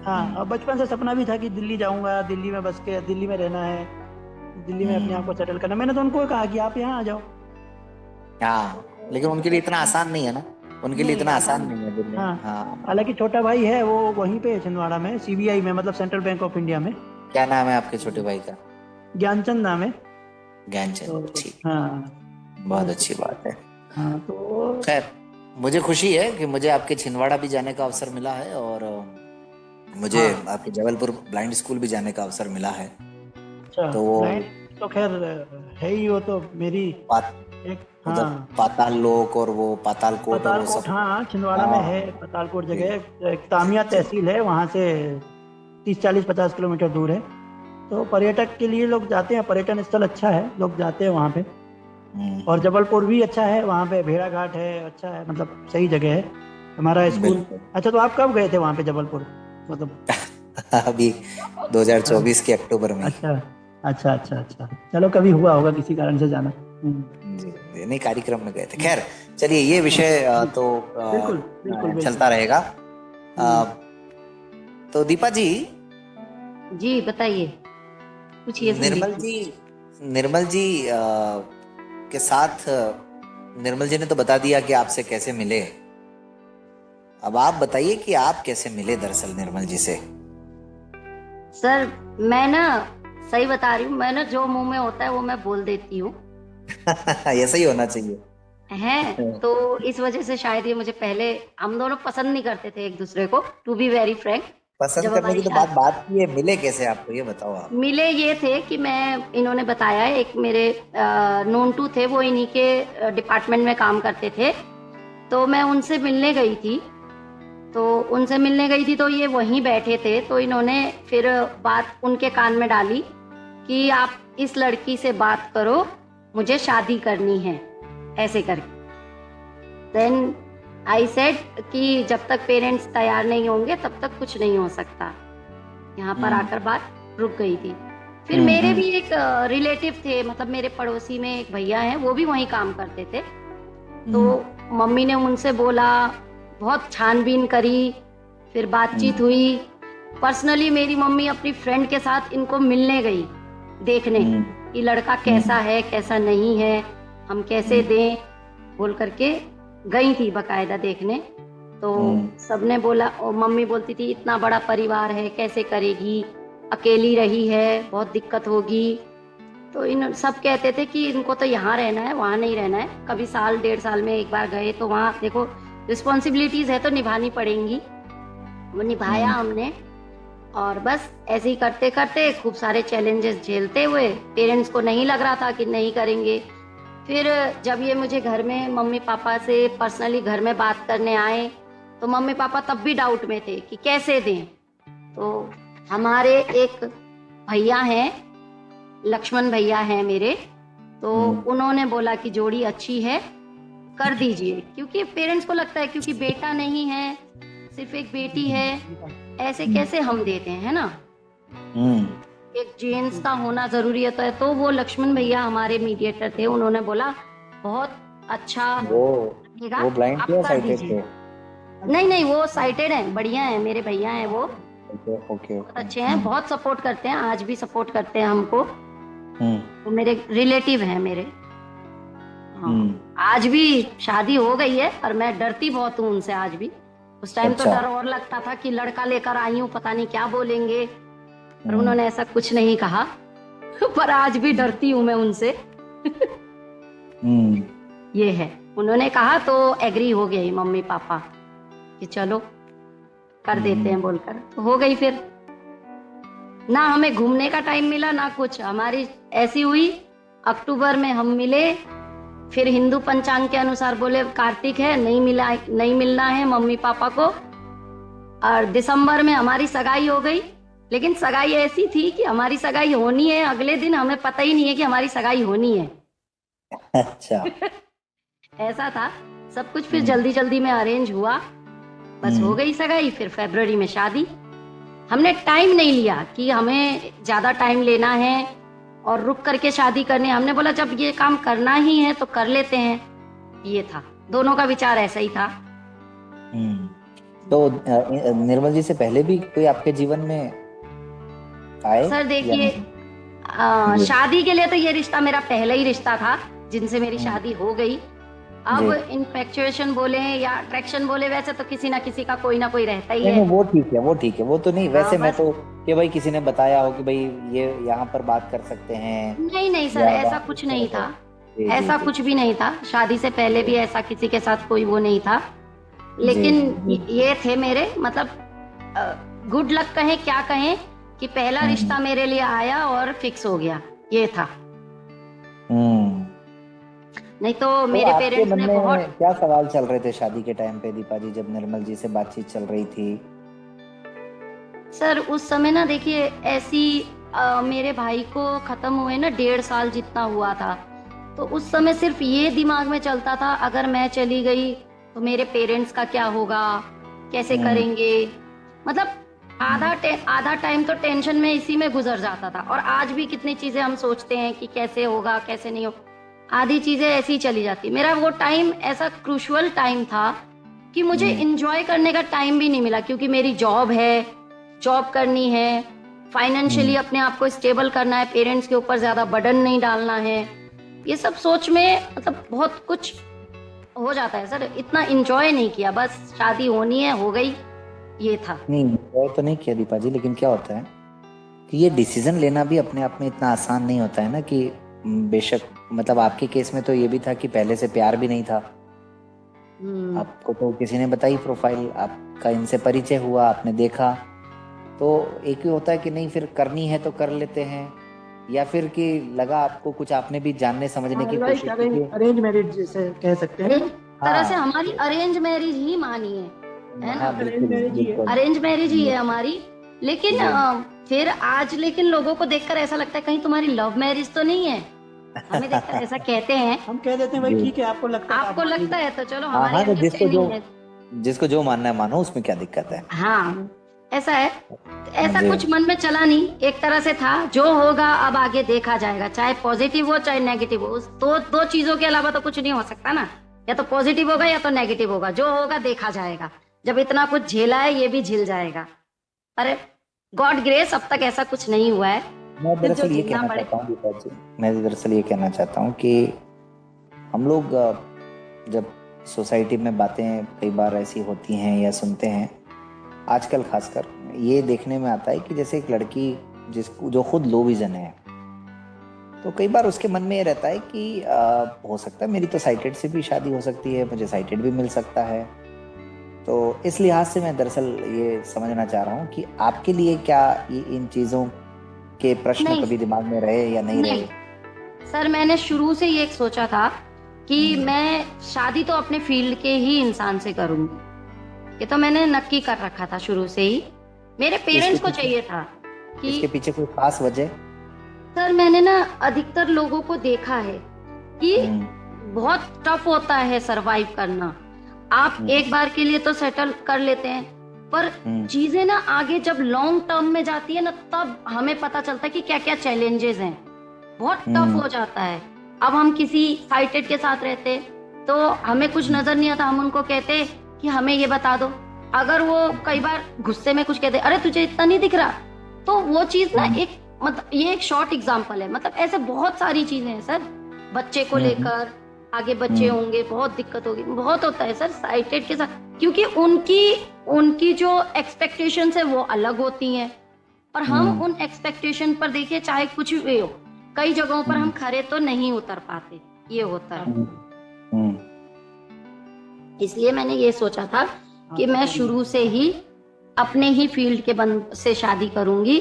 Speaker 3: हाँ, अब बचपन से सपना भी था कि दिल्ली जाऊंगा, दिल्ली में बस के दिल्ली में रहना है, दिल्ली में अपने आप को सेटल करना। मैंने तो उनको कहा कि आप यहाँ आ जाओ।
Speaker 1: हाँ, लेकिन उनके लिए इतना आसान नहीं है ना, उनके लिए
Speaker 3: नहीं,
Speaker 1: इतना
Speaker 3: आसान
Speaker 1: आसान
Speaker 3: नहीं।
Speaker 1: नहीं है दिल्ली।
Speaker 3: हाँ,
Speaker 1: हाँ।
Speaker 3: हालांकि छोटा भाई है वो वहीं पे छिंदवाड़ा में, सीबीआई में, मतलब सेंट्रल बैंक ऑफ इंडिया में।
Speaker 1: क्या नाम है आपके छोटे भाई का?
Speaker 3: ज्ञानचंद नाम है।
Speaker 1: ज्ञानचंद,
Speaker 3: तो
Speaker 1: ठीक।
Speaker 3: हाँ,
Speaker 1: बहुत
Speaker 3: तो
Speaker 1: अच्छी बात है।
Speaker 3: हाँ, तो
Speaker 1: खैर, मुझे खुशी है कि मुझे आपके छिंदवाड़ा भी जाने का अवसर मिला है, और मुझे
Speaker 3: हाँ।
Speaker 1: आपके जबलपुर ब्लाइंड स्कूल भी जाने का अवसर मिला है।
Speaker 3: अच्छा,
Speaker 1: तो वो
Speaker 3: ब्लाइंड तो खैर है ही, वो तो मेरी
Speaker 1: पात,
Speaker 3: एक,
Speaker 1: उधर
Speaker 3: हाँ,
Speaker 1: पाताल लोक और वो पाताल कोट और वो
Speaker 3: पतालकोट,
Speaker 1: सब।
Speaker 3: हाँ, छिंदवाड़ा में है
Speaker 1: हाँ
Speaker 3: पतालकोट
Speaker 1: जी
Speaker 3: जगह, एक तामिया
Speaker 1: जी।
Speaker 3: तहसील है, वहाँ से 30-40-50 किलोमीटर दूर है। तो पर्यटक के लिए लोग जाते हैं, पर्यटन स्थल अच्छा है, लोग जाते हैं वहाँ पे। और जबलपुर भी अच्छा है, वहाँ पे भेड़ा घाट है, अच्छा है, मतलब सही जगह है हमारा स्कूल।
Speaker 1: बिल्कुल।
Speaker 3: अच्छा, तो आप कब गए थे वहाँ पे जबलपुर, मतलब?
Speaker 1: अभी 2024 के अक्टूबर में ही।
Speaker 3: अच्छा, अच्छा, अच्छा, अच्छा, चलो कभी हुआ होगा किसी कारण से जाना।
Speaker 1: जी जी, नहीं कार्यक्रम में गए थे। खैर, चलिए ये विषय तो
Speaker 3: बिल्कुल, बिल्कुल, बिल्कुल।
Speaker 1: चलता रहेगा।
Speaker 3: हम्म।
Speaker 1: अ, तो दीपा जी,
Speaker 2: जी बताइए, पूछिए
Speaker 1: निर्मल
Speaker 2: संदीप जी।
Speaker 1: जी, निर्मल जी के साथ निर्मल जी ने तो बता दिया कि आपसे कैसे मिले। अब आप बताइए कि आप कैसे मिले दरअसल निर्मल जी से।
Speaker 2: सर, मैं ना सही बता रही हूँ, मैं ना जो मुंह में होता है वो मैं बोल देती हूँ।
Speaker 1: ऐसा ही होना चाहिए।
Speaker 2: हैं, तो इस वजह से शायद ये मुझे पहले, हम दोनों पसंद नहीं करते थे एक दूसरे को, टू बी वेरी फ्रैंक।
Speaker 1: पसंद
Speaker 2: जब
Speaker 1: करने
Speaker 2: हमारी
Speaker 1: की तो बात
Speaker 2: शादी,
Speaker 1: बात की है, मिले कैसे आपको ये बताओ आप।
Speaker 2: मिले ये थे कि मैं, इन्होंने बताया, एक मेरे नोन टू थे, वो इन्हीं के डिपार्टमेंट में काम करते थे, तो मैं उनसे मिलने गई थी। तो उनसे मिलने गई थी तो ये वहीं बैठे थे, तो इन्होंने फिर बात उनके कान में डाली कि आप इस लड़की से बात करो, मुझे शादी करनी है, ऐसे करके। देन आई सेड कि जब तक पेरेंट्स तैयार नहीं होंगे तब तक कुछ नहीं हो सकता। यहाँ पर आकर बात रुक गई थी। फिर मेरे भी एक रिलेटिव थे, मतलब मेरे पड़ोसी में एक भैया हैं, वो भी वहीं काम करते थे। तो मम्मी ने उनसे बोला, बहुत छानबीन करी, फिर बातचीत हुई। पर्सनली मेरी मम्मी अपनी फ्रेंड के साथ इनको मिलने गई, देखने कि लड़का कैसा है कैसा नहीं है, हम कैसे दें बोल करके गई थी बकायदा देखने। तो सबने बोला, और मम्मी बोलती थी इतना बड़ा परिवार है कैसे करेगी, अकेली रही है बहुत दिक्कत होगी। तो इन सब कहते थे कि इनको तो यहाँ रहना है वहाँ नहीं रहना है। कभी साल 1.5 साल में एक बार गए तो वहाँ देखो रिस्पॉन्सिबिलिटीज है तो निभानी पड़ेंगी, वो निभाया हमने। और बस ऐसे ही करते करते खूब सारे चैलेंजेस झेलते हुए पेरेंट्स को नहीं लग रहा था कि नहीं करेंगे। फिर जब ये मुझे घर में मम्मी पापा से पर्सनली घर में बात करने आए तो मम्मी पापा तब भी डाउट में थे कि कैसे दें। तो हमारे एक भैया हैं, लक्ष्मण भैया हैं मेरे, तो उन्होंने बोला कि जोड़ी अच्छी है कर दीजिए, क्योंकि पेरेंट्स को लगता है क्योंकि बेटा नहीं है सिर्फ एक बेटी है, ऐसे कैसे हम देते हैं, है ना। एक जेंट्स का होना जरूरी होता है। तो वो लक्ष्मण भैया हमारे मीडिएटर थे, उन्होंने बोला बहुत अच्छा
Speaker 1: वो ब्लाइंड थे या साइटेड थे?
Speaker 2: नहीं, वो साइटेड हैं, बढ़िया हैं, मेरे भैया हैं वो।
Speaker 1: ओके।
Speaker 2: बहुत अच्छे हैं, बहुत सपोर्ट करते हैं, आज भी सपोर्ट करते हैं हमको। वो मेरे रिलेटिव हैं मेरे। हाँ, आज भी शादी हो गई है और मैं डरती बहुत हूँ उनसे आज भी। उस टाइम तो डर और लगता था कि लड़का लेकर आई हूँ पता नहीं क्या बोलेंगे, पर उन्होंने ऐसा कुछ नहीं कहा पर आज भी डरती हूँ मैं उनसे। ये है, उन्होंने कहा तो एग्री हो गई मम्मी पापा कि चलो कर देते हैं बोलकर, तो हो गई। फिर ना हमें घूमने का टाइम मिला ना कुछ, हमारी ऐसी हुई। अक्टूबर में हम मिले, फिर हिंदू पंचांग के अनुसार बोले कार्तिक है, नहीं मिलना है मम्मी पापा को। और दिसंबर में हमारी सगाई हो गई, लेकिन सगाई ऐसी थी कि हमारी सगाई होनी है अगले दिन, हमें पता ही नहीं है कि हमारी सगाई होनी है।
Speaker 1: अच्छा।
Speaker 2: ऐसा था सब कुछ। फिर जल्दी जल्दी में अरेंज हुआ, बस हो गई सगाई। फिर फरवरी में शादी। हमने टाइम नहीं लिया कि हमें ज्यादा टाइम लेना है और रुक करके शादी करनी है। हमने बोला जब ये काम करना ही है तो कर लेते हैं, ये था। दोनों का विचार ऐसा ही था।
Speaker 1: तो निर्मल जी से पहले भी कोई आपके जीवन में आए?
Speaker 2: सर देखिए, शादी के लिए तो ये रिश्ता मेरा पहला ही रिश्ता था जिनसे मेरी शादी हो गई। अब इन्फेक्चुएशन बोले या अट्रैक्शन बोले, वैसे तो किसी ना किसी का कोई ना कोई रहता ही है।
Speaker 1: वो ठीक है, वो तो नहीं। वैसे मैं तो कि भाई किसी ने बताया हो कि भाई ये यहाँ पर बात कर सकते हैं।
Speaker 2: नहीं सर, ऐसा कुछ नहीं था, ऐसा कुछ भी नहीं था। शादी से पहले भी ऐसा किसी के साथ कोई वो नहीं था। लेकिन ये थे मेरे, मतलब गुड लक कहें क्या कहें कि पहला रिश्ता मेरे लिए आया और फिक्स हो गया, ये था। नहीं तो मेरे पेरेंट्स ने बहुत।
Speaker 1: क्या सवाल चल रहे थे शादी के टाइम पे दीपा जी, जब निर्मल जी से बातचीत चल रही थी?
Speaker 2: सर उस समय ना देखिए ऐसी मेरे भाई को खत्म हुए ना 1.5 साल जितना हुआ था, तो उस समय सिर्फ ये दिमाग में चलता था अगर मैं चली गई तो मेरे पेरेंट्स का क्या होगा, कैसे करेंगे। मतलब आधा टाइम तो टेंशन में इसी में गुजर जाता था। और आज भी कितनी चीजें हम सोचते हैं कि कैसे होगा कैसे नहीं होगा, आधी चीजें ऐसी चली जाती। मेरा वो टाइम ऐसा क्रूशियल टाइम था कि मुझे एंजॉय करने का टाइम भी नहीं मिला, क्योंकि मेरी जॉब है, जॉब करनी है, फाइनेंशियली अपने आप को स्टेबल करना है, पेरेंट्स के ऊपर ज्यादा बर्डन नहीं डालना है। ये सब सोच में मतलब बहुत कुछ हो जाता है सर। इतना एंजॉय नहीं किया, बस शादी होनी है, हो गई, ये था।
Speaker 1: नहीं एंजॉय तो नहीं किया दीपा जी, लेकिन क्या होता है कि ये डिसीजन लेना भी अपने आप में इतना आसान नहीं होता है ना। कि बेशक मतलब आपके केस में तो ये भी था कि पहले से प्यार भी नहीं था, आपको तो किसी ने बताई प्रोफाइल, आपका इनसे परिचय हुआ, आपने देखा, तो एक ही होता है कि नहीं फिर करनी है तो कर लेते हैं, या फिर कि लगा आपको कुछ आपने भी जानने समझने की कोशिश की?
Speaker 3: अरेंज मैरिज जैसे कह सकते हैं,
Speaker 2: तरह से हमारी अरेंज मैरिज ही मानी है ना। अरेंज मैरिज ही है हमारी। लेकिन फिर आज लेकिन लोगों को देखकर ऐसा लगता है कहीं तुम्हारी लव मैरिज तो नहीं है। हमें देखकर ऐसा कहते हैं,
Speaker 3: हम कह देते हैं भाई ठीक है, आपको लगता है
Speaker 2: तो चलो हमारी अंडरस्टैंडिंग है।
Speaker 1: जिसको जो मानना है मानो, उसमें क्या दिक्कत है।
Speaker 2: हाँ ऐसा है। ऐसा कुछ मन में चला नहीं, एक तरह से था जो होगा अब आगे देखा जाएगा, चाहे पॉजिटिव हो चाहे नेगेटिव हो। दो चीजों के अलावा तो कुछ नहीं हो सकता ना। या तो पॉजिटिव होगा या तो नेगेटिव होगा, जो होगा देखा जाएगा। जब इतना कुछ झेला है ये भी झेल जाएगा। अरे गॉड ग्रेस, अब तक ऐसा कुछ नहीं हुआ है।
Speaker 1: मैं
Speaker 2: फिर जो
Speaker 1: दरअसल ये
Speaker 2: झेलना
Speaker 1: कहना
Speaker 2: पड़े।
Speaker 1: चाहता हूँ दीपा जी, मैं दरअसल ये कहना चाहता हूँ कि हम लोग जब सोसाइटी में बातें कई बार ऐसी होती हैं या सुनते हैं, आजकल खासकर ये देखने में आता है कि जैसे एक लड़की जिसको जो खुद लो विजन है, तो कई बार उसके मन में ये रहता है कि हो सकता है मेरी तो साइटेड से भी शादी हो सकती है, मुझे साइटेड भी मिल सकता है। तो इस लिहाज से मैं दरअसल ये समझना चाह रहा हूँ कि आपके लिए क्या इन चीज़ों के प्रश्न
Speaker 2: नहीं
Speaker 1: कभी दिमाग में रहे या नहीं
Speaker 2: नहीं
Speaker 1: रहे?
Speaker 2: सर, मैंने शुरू से ये सोचा था कि मैं शादी तो अपने फील्ड के ही इंसान से करूंगी। ये तो मैंने नक्की कर रखा था शुरू से ही। मेरे पेरेंट्स को
Speaker 1: पीछे-
Speaker 2: चाहिए था कि
Speaker 1: इसके पीछे कोई खास वजह?
Speaker 2: सर, मैंने ना अधिकतर लोगों को देखा है कि
Speaker 1: हम्म,
Speaker 2: बहुत टफ होता है सरवाइव करना। आप एक बार के लिए तो सेटल कर लेते हैं, पर चीजें ना आगे जब लॉन्ग टर्म में जाती है ना, तब हमें पता चलता है कि क्या क्या चैलेंजेस हैं। बहुत टफ हो जाता है। अब हम किसी साइटेड के साथ रहते तो हमें कुछ नजर नहीं आता, हम उनको कहते कि हमें ये बता दो। अगर वो कई बार गुस्से में कुछ कहते, अरे तुझे इतना नहीं दिख रहा, तो वो चीज ना एक मतलब ये एक शॉर्ट एग्जांपल है। मतलब ऐसे बहुत सारी चीजें हैं सर, बच्चे को लेकर, आगे बच्चे होंगे, बहुत दिक्कत होगी, बहुत होता है सर साइटेड के साथ, क्योंकि उनकी जो एक्सपेक्टेशंस है वो अलग होती हैं, और हम उन एक्सपेक्टेशन पर देखिए चाहे कुछ भी हो, कई जगहों पर हम खरे तो नहीं उतर पाते, ये होता है। इसलिए मैंने ये सोचा था कि मैं शुरू से ही अपने ही फील्ड के बंद से शादी करूंगी।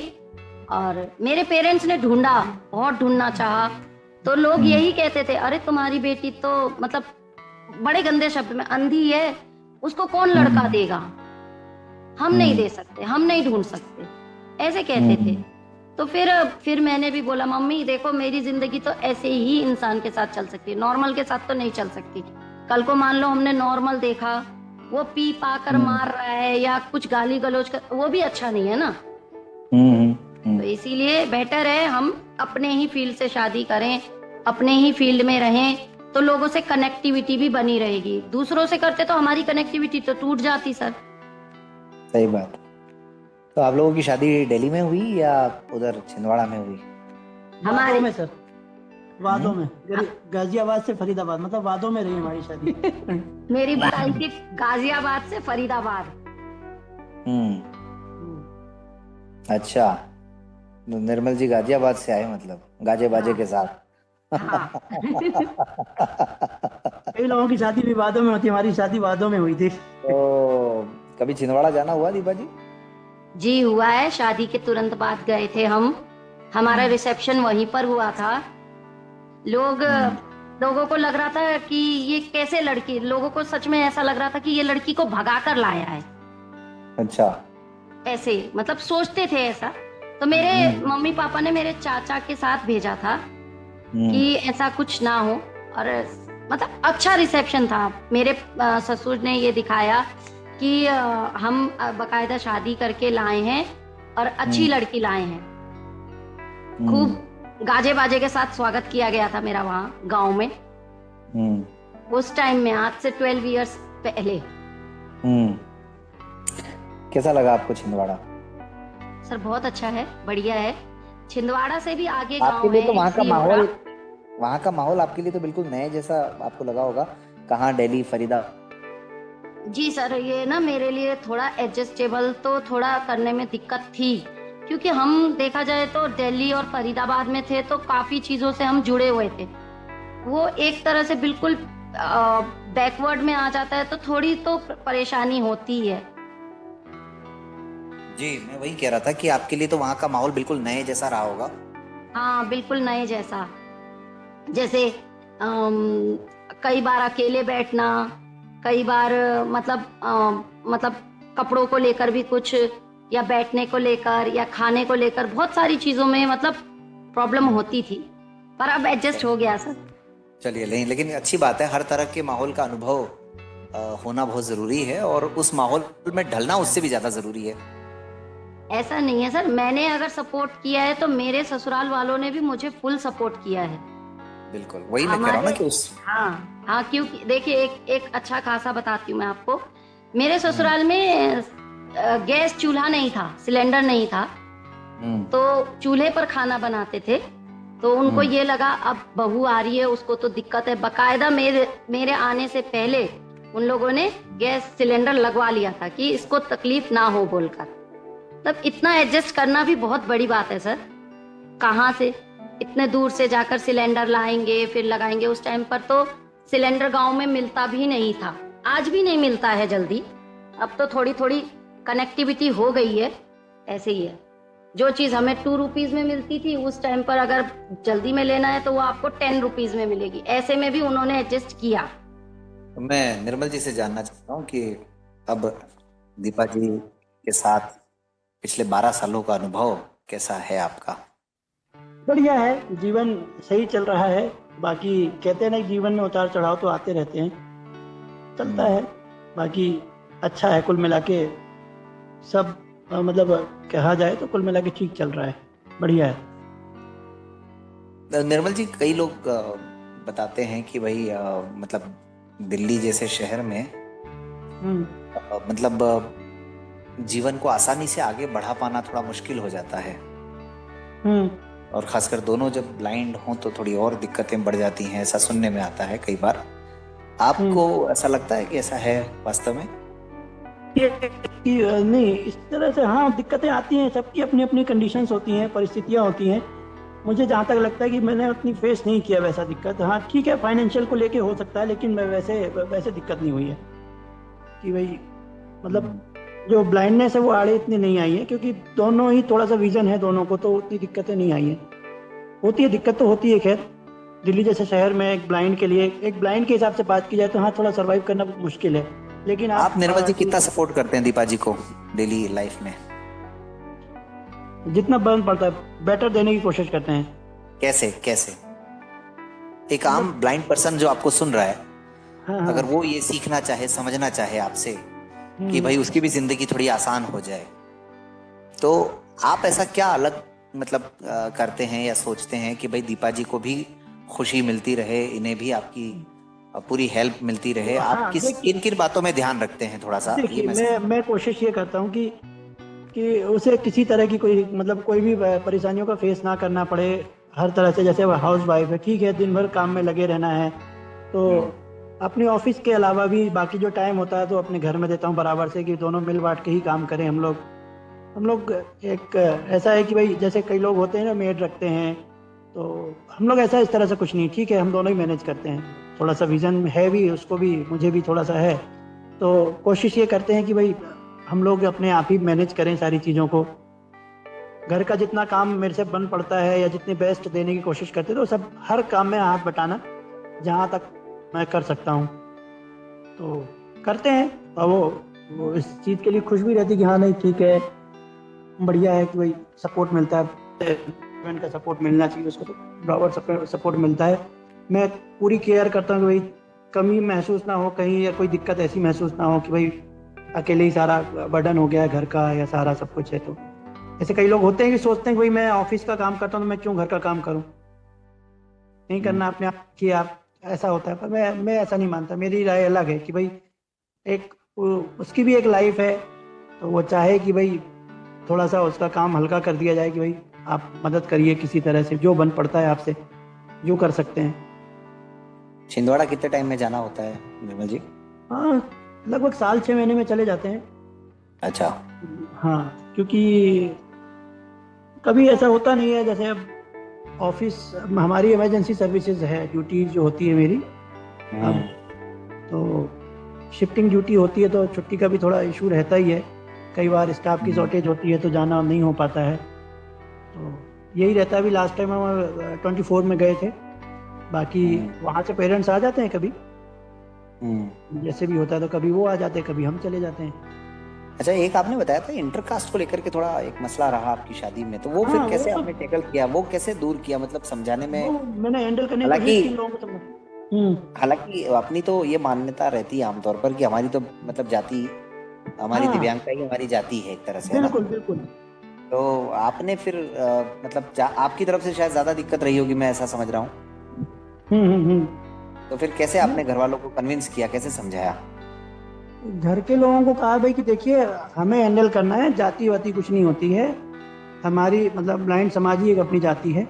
Speaker 2: और मेरे पेरेंट्स ने ढूंढा, बहुत ढूंढना चाहा, तो लोग यही कहते थे, अरे तुम्हारी बेटी तो मतलब बड़े गंदे शब्द में अंधी है, उसको कौन लड़का देगा, हम नहीं दे सकते, हम नहीं ढूंढ सकते, ऐसे कहते थे। तो फिर मैंने भी बोला, मम्मी देखो मेरी जिंदगी तो ऐसे ही इंसान के साथ चल सकती है, नॉर्मल के साथ तो नहीं चल सकती। कल को मान लो हमने नॉर्मल देखा, वो पी पा कर मार रहा है या कुछ गाली गलौज कर, वो भी अच्छा नहीं है ना। तो इसीलिए बेटर है हम अपने ही फील्ड से शादी करें, अपने ही फील्ड में रहें, तो लोगों से कनेक्टिविटी भी बनी रहेगी। दूसरों से करते तो हमारी कनेक्टिविटी तो टूट जाती सर।
Speaker 1: सही बात। तो आप लोगों की शादी दिल्ली में हुई या उधर छिंदवाड़ा में हुई?
Speaker 2: हमारे
Speaker 3: वादों में सर, वादों में, गाजियाबाद से फरीदाबाद, मतलब वादों में रही हमारी शादी।
Speaker 2: मेरी बताई थी गाजियाबाद से फरीदाबाद।
Speaker 1: अच्छा, निर्मल जी गाजियाबाद से आए, मतलब गाजे बाजे के साथ।
Speaker 2: हाँ।
Speaker 3: कई लोगों की शादी भी वादों में होती है, हमारी शादी वादों में हुई थी।
Speaker 1: तो कभी छिंदवाड़ा जाना हुआ दीपा जी?
Speaker 2: जी हुआ है, शादी के तुरंत बाद गए थे हम, हमारा रिसेप्शन वहीं पर हुआ था। लोगों को लग रहा था कि ये कैसे लड़की, लोगों को सच में ऐसा लग रहा था कि ये लड़की को भगा कर लाया है।
Speaker 1: अच्छा।
Speaker 2: ऐसे मतलब सोचते थे ऐसा। तो मेरे मम्मी पापा ने मेरे चाचा के साथ भेजा था कि ऐसा कुछ ना हो, और मतलब अच्छा रिसेप्शन था। मेरे ससुर ने ये दिखाया कि हम बकायदा शादी करके लाए हैं और अच्छी लड़की लाए हैं। खूब गाजे बाजे के साथ स्वागत किया गया था मेरा वहाँ गांव में, उस टाइम में, आज से 12 इयर्स पहले।
Speaker 1: कैसा लगा आपको छिंदवाड़ा?
Speaker 2: सर बहुत अच्छा है, बढ़िया है। छिंदवाड़ा से भी आगे
Speaker 1: आपके
Speaker 2: गांव
Speaker 1: लिए
Speaker 2: है,
Speaker 1: तो वहाँ का
Speaker 2: इसलिए
Speaker 1: माहौल,
Speaker 2: बड़ा-
Speaker 1: वहाँ का माहौल आपके लिए तो बिल्कुल नए जैसा आपको लगा होगा। कहाँ, दिल्ली, फरीदा?
Speaker 2: जी सर, ये ना मेरे लिए थोड़ा एडजस्टेबल तो थोड़ा करने में दिक्कत थी, क्योंकि हम देखा जाए तो दिल्ली और फरीदाबाद में थे तो काफी चीजों से हम जुड़े हुए थे। वो एक तरह से बिल्कुल बैकवर्ड में आ जाता है तो थोड़ी तो परेशानी होती है।
Speaker 1: जी, मैं वही कह रहा था कि आपके लिए तो वहाँ का माहौल बिल्कुल नए जैसा रहा होगा।
Speaker 2: हाँ बिल्कुल नए जैसा। जैसे कई बार अकेले बैठना, कई बार मतलब कपड़ों को लेकर भी कुछ, या बैठने को लेकर या खाने को लेकर, बहुत सारी चीजों में मतलब प्रॉब्लम होती थी, पर अब एडजस्ट हो गया सर।
Speaker 1: चलिए, नहीं लेकिन अच्छी बात है, हर तरह के माहौल का अनुभव होना बहुत जरूरी है, और उस माहौल में ढलना उससे भी ज्यादा जरूरी है।
Speaker 2: ऐसा नहीं है सर, मैंने अगर सपोर्ट किया है तो मेरे ससुराल वालों ने भी मुझे फुल सपोर्ट किया है।
Speaker 1: बिल्कुल, वही मैं कह रहा हूँ ना कि उस
Speaker 2: हाँ, हाँ, क्योंकि देखिए एक अच्छा खासा बताती हूँ मैं आपको। मेरे ससुराल में गैस चूल्हा नहीं था, सिलेंडर नहीं था, तो चूल्हे पर खाना बनाते थे। तो उनको ये लगा अब बहू आ रही है, उसको तो दिक्कत है। बकायदा मेरे आने से पहले उन लोगों ने गैस सिलेंडर लगवा लिया था कि इसको तकलीफ ना हो बोलकर। तब इतना एडजस्ट करना भी बहुत बड़ी बात है सर। कहाँ से इतने दूर से जाकर सिलेंडर लाएंगे फिर लगाएंगे। उस टाइम पर तो सिलेंडर गांव में मिलता भी नहीं था, आज भी नहीं मिलता है जल्दी। अब तो थोड़ी थोड़ी कनेक्टिविटी हो गई है, ऐसे ही है। जो चीज हमें 2 रुपीज में मिलती थी उस टाइम पर अगर जल्दी में लेना है तो वो आपको 10 रुपीज में मिलेगी। ऐसे में भी उन्होंने एडजस्ट किया।
Speaker 1: तो मैं निर्मल जी से जानना चाहता हूँ कि अब दीपा जी के साथ पिछले 12 सालों का अनुभव कैसा है आपका?
Speaker 3: बढ़िया है, जीवन सही चल रहा है। बाकी कहते हैं ना, जीवन में उतार चढ़ाव तो आते रहते हैं, चलता है। बाकी अच्छा है, कुल मिला के सब मतलब कहा जाए तो कुल मिला के ठीक चल रहा है, बढ़िया है।
Speaker 1: निर्मल जी, कई लोग बताते हैं कि भाई मतलब दिल्ली जैसे शहर में मतलब जीवन को आसानी से आगे बढ़ा पाना थोड़ा मुश्किल हो जाता है। और खासकर दोनों जब ब्लाइंड हों तो थोड़ी और दिक्कतें बढ़ जाती हैं, ऐसा सुनने में आता है कई बार। आपको ऐसा लगता है कि ऐसा है वास्तव में?
Speaker 3: नहीं, इस तरह से हाँ दिक्कतें आती हैं, सबकी अपनी अपनी कंडीशंस होती हैं, परिस्थितियाँ होती हैं। मुझे जहाँ तक लगता है कि मैंने उतनी फेस नहीं किया वैसा दिक्कत। हाँ ठीक है, फाइनेंशियल को लेके हो सकता है, लेकिन मैं वैसे दिक्कत नहीं हुई है कि भाई मतलब जो ब्लाइंडनेस है वो आड़े इतनी नहीं आई है, क्योंकि दोनों ही थोड़ा सा विजन है दोनों को, तो उतनी दिक्कतें नहीं आई हैं। होती है दिक्कत तो होती है, खैर दिल्ली जैसे शहर में एक ब्लाइंड के हिसाब से बात की जाए तो हाँ थोड़ा सर्वाइव करना मुश्किल है। लेकिन
Speaker 1: आप निर्मल जी कितना सपोर्ट करते हैं दीपा जी को डेली लाइफ में?
Speaker 3: जितना बर्न पड़ता है बेटर देने की कोशिश करते हैं।
Speaker 1: कैसे कैसे? एक आम ब्लाइंड पर्सन जो आपको सुन रहा है,
Speaker 3: हाँ,
Speaker 1: अगर वो ये सीखना चाहे, समझना चाहे आपसे कि भाई उसकी भी जिंदगी थोड़ी आसान हो जाए, तो आप ऐसा क्या अलग मतलब करते हैं या सोचते हैं कि भाई दीपा जी को भी खुशी मिलती रहे, इन्हें भी आपकी पूरी हेल्प मिलती रहे?
Speaker 3: हाँ,
Speaker 1: आप किन किन बातों में ध्यान रखते हैं थोड़ा सा?
Speaker 3: देखिए मैं कोशिश ये करता हूँ कि उसे किसी तरह की कोई भी परेशानियों का फेस ना करना पड़े हर तरह से। जैसे वो हाउस वाइफ है, ठीक है, दिन भर काम में लगे रहना है, तो अपने ऑफिस के अलावा भी बाकी जो टाइम होता है तो अपने घर में देता हूँ बराबर से, कि दोनों मिल बांट के ही काम करें हम लोग। एक ऐसा है कि भाई जैसे कई लोग होते हैं ना मेड रखते हैं, तो हम लोग ऐसा इस तरह से कुछ नहीं, ठीक है, हम दोनों ही मैनेज करते हैं। थोड़ा सा विजन है भी उसको भी, मुझे भी थोड़ा सा है, तो कोशिश ये करते हैं कि भाई हम लोग अपने आप ही मैनेज करें सारी चीज़ों को। घर का जितना काम मेरे से बन पड़ता है या जितने बेस्ट देने की कोशिश करते तो सब हर काम में हाथ बटाना जहाँ तक मैं कर सकता हूँ तो करते हैं। और वो इस चीज़ के लिए खुश भी रहती कि हाँ नहीं ठीक है, बढ़िया है कि भाई सपोर्ट मिलता है, हस्बैंड का सपोर्ट मिलना चाहिए उसको, तो बराबर सपोर्ट मिलता है। मैं पूरी केयर करता हूँ कि भाई कमी महसूस ना हो कहीं, या कोई दिक्कत ऐसी महसूस ना हो कि भाई अकेले ही सारा बर्डन हो गया है घर का या सारा सब कुछ है। तो ऐसे कई लोग होते हैं कि सोचते हैं कि भाई मैं ऑफिस का काम करता हूँ तो मैं क्यों घर का काम करूँ, नहीं करना अपने आप कि आप, ऐसा होता है। पर मैं ऐसा नहीं मानता, मेरी राय अलग है कि भाई उसकी भी एक लाइफ है, तो वो चाहे कि भाई थोड़ा सा उसका काम हल्का कर दिया जाए कि भाई आप मदद करिए किसी तरह से, जो बन पड़ता है आपसे जो कर सकते हैं।
Speaker 1: छिंदवाड़ा कितने टाइम में जाना होता है निर्मल जी?
Speaker 3: हाँ लगभग 6 महीने में चले जाते हैं।
Speaker 1: अच्छा।
Speaker 3: हाँ क्योंकि कभी ऐसा होता नहीं है, जैसे अब ऑफिस हमारी इमरजेंसी सर्विसेज है, ड्यूटी जो होती है मेरी, अब तो शिफ्टिंग ड्यूटी होती है तो छुट्टी का भी थोड़ा इशू रहता ही है। कई बार स्टाफ की शॉर्टेज होती है तो जाना नहीं हो पाता है, तो यही रहता है। अभी लास्ट टाइम हम 24 में गए थे, बाकी वहाँ से पेरेंट्स आ जाते हैं कभी, जैसे भी होता है, तो कभी वो आ जाते हैं कभी हम चले जाते हैं।
Speaker 1: अच्छा, एक आपने बताया था इंटरकास्ट को लेकर के थोड़ा एक मसला रहा आपकी शादी में, तो वो फिर कैसे आपने टैकल किया, वो कैसे दूर किया, मतलब समझाने में?
Speaker 3: मैंने हैंडल करने की कोशिश की लोगों को।
Speaker 1: हालांकि अपनी तो ये मान्यता रहती है आमतौर पर कि हमारी तो मतलब जाति, हमारी दिव्यांगता ही हमारी जाति है एक तरह से, है ना?
Speaker 3: बिल्कुल बिल्कुल।
Speaker 1: तो आपने फिर मतलब आपकी तरफ से शायद ज्यादा दिक्कत रही होगी, मैं ऐसा समझ रहा हूँ। तो फिर कैसे आपने घर वालों को कन्विंस किया, कैसे समझाया?
Speaker 3: घर के लोगों को कहा भाई कि देखिए हमें हैंडल करना है, जाति वाति कुछ नहीं होती है, हमारी मतलब ब्लाइंड समाज ही एक अपनी जाति है।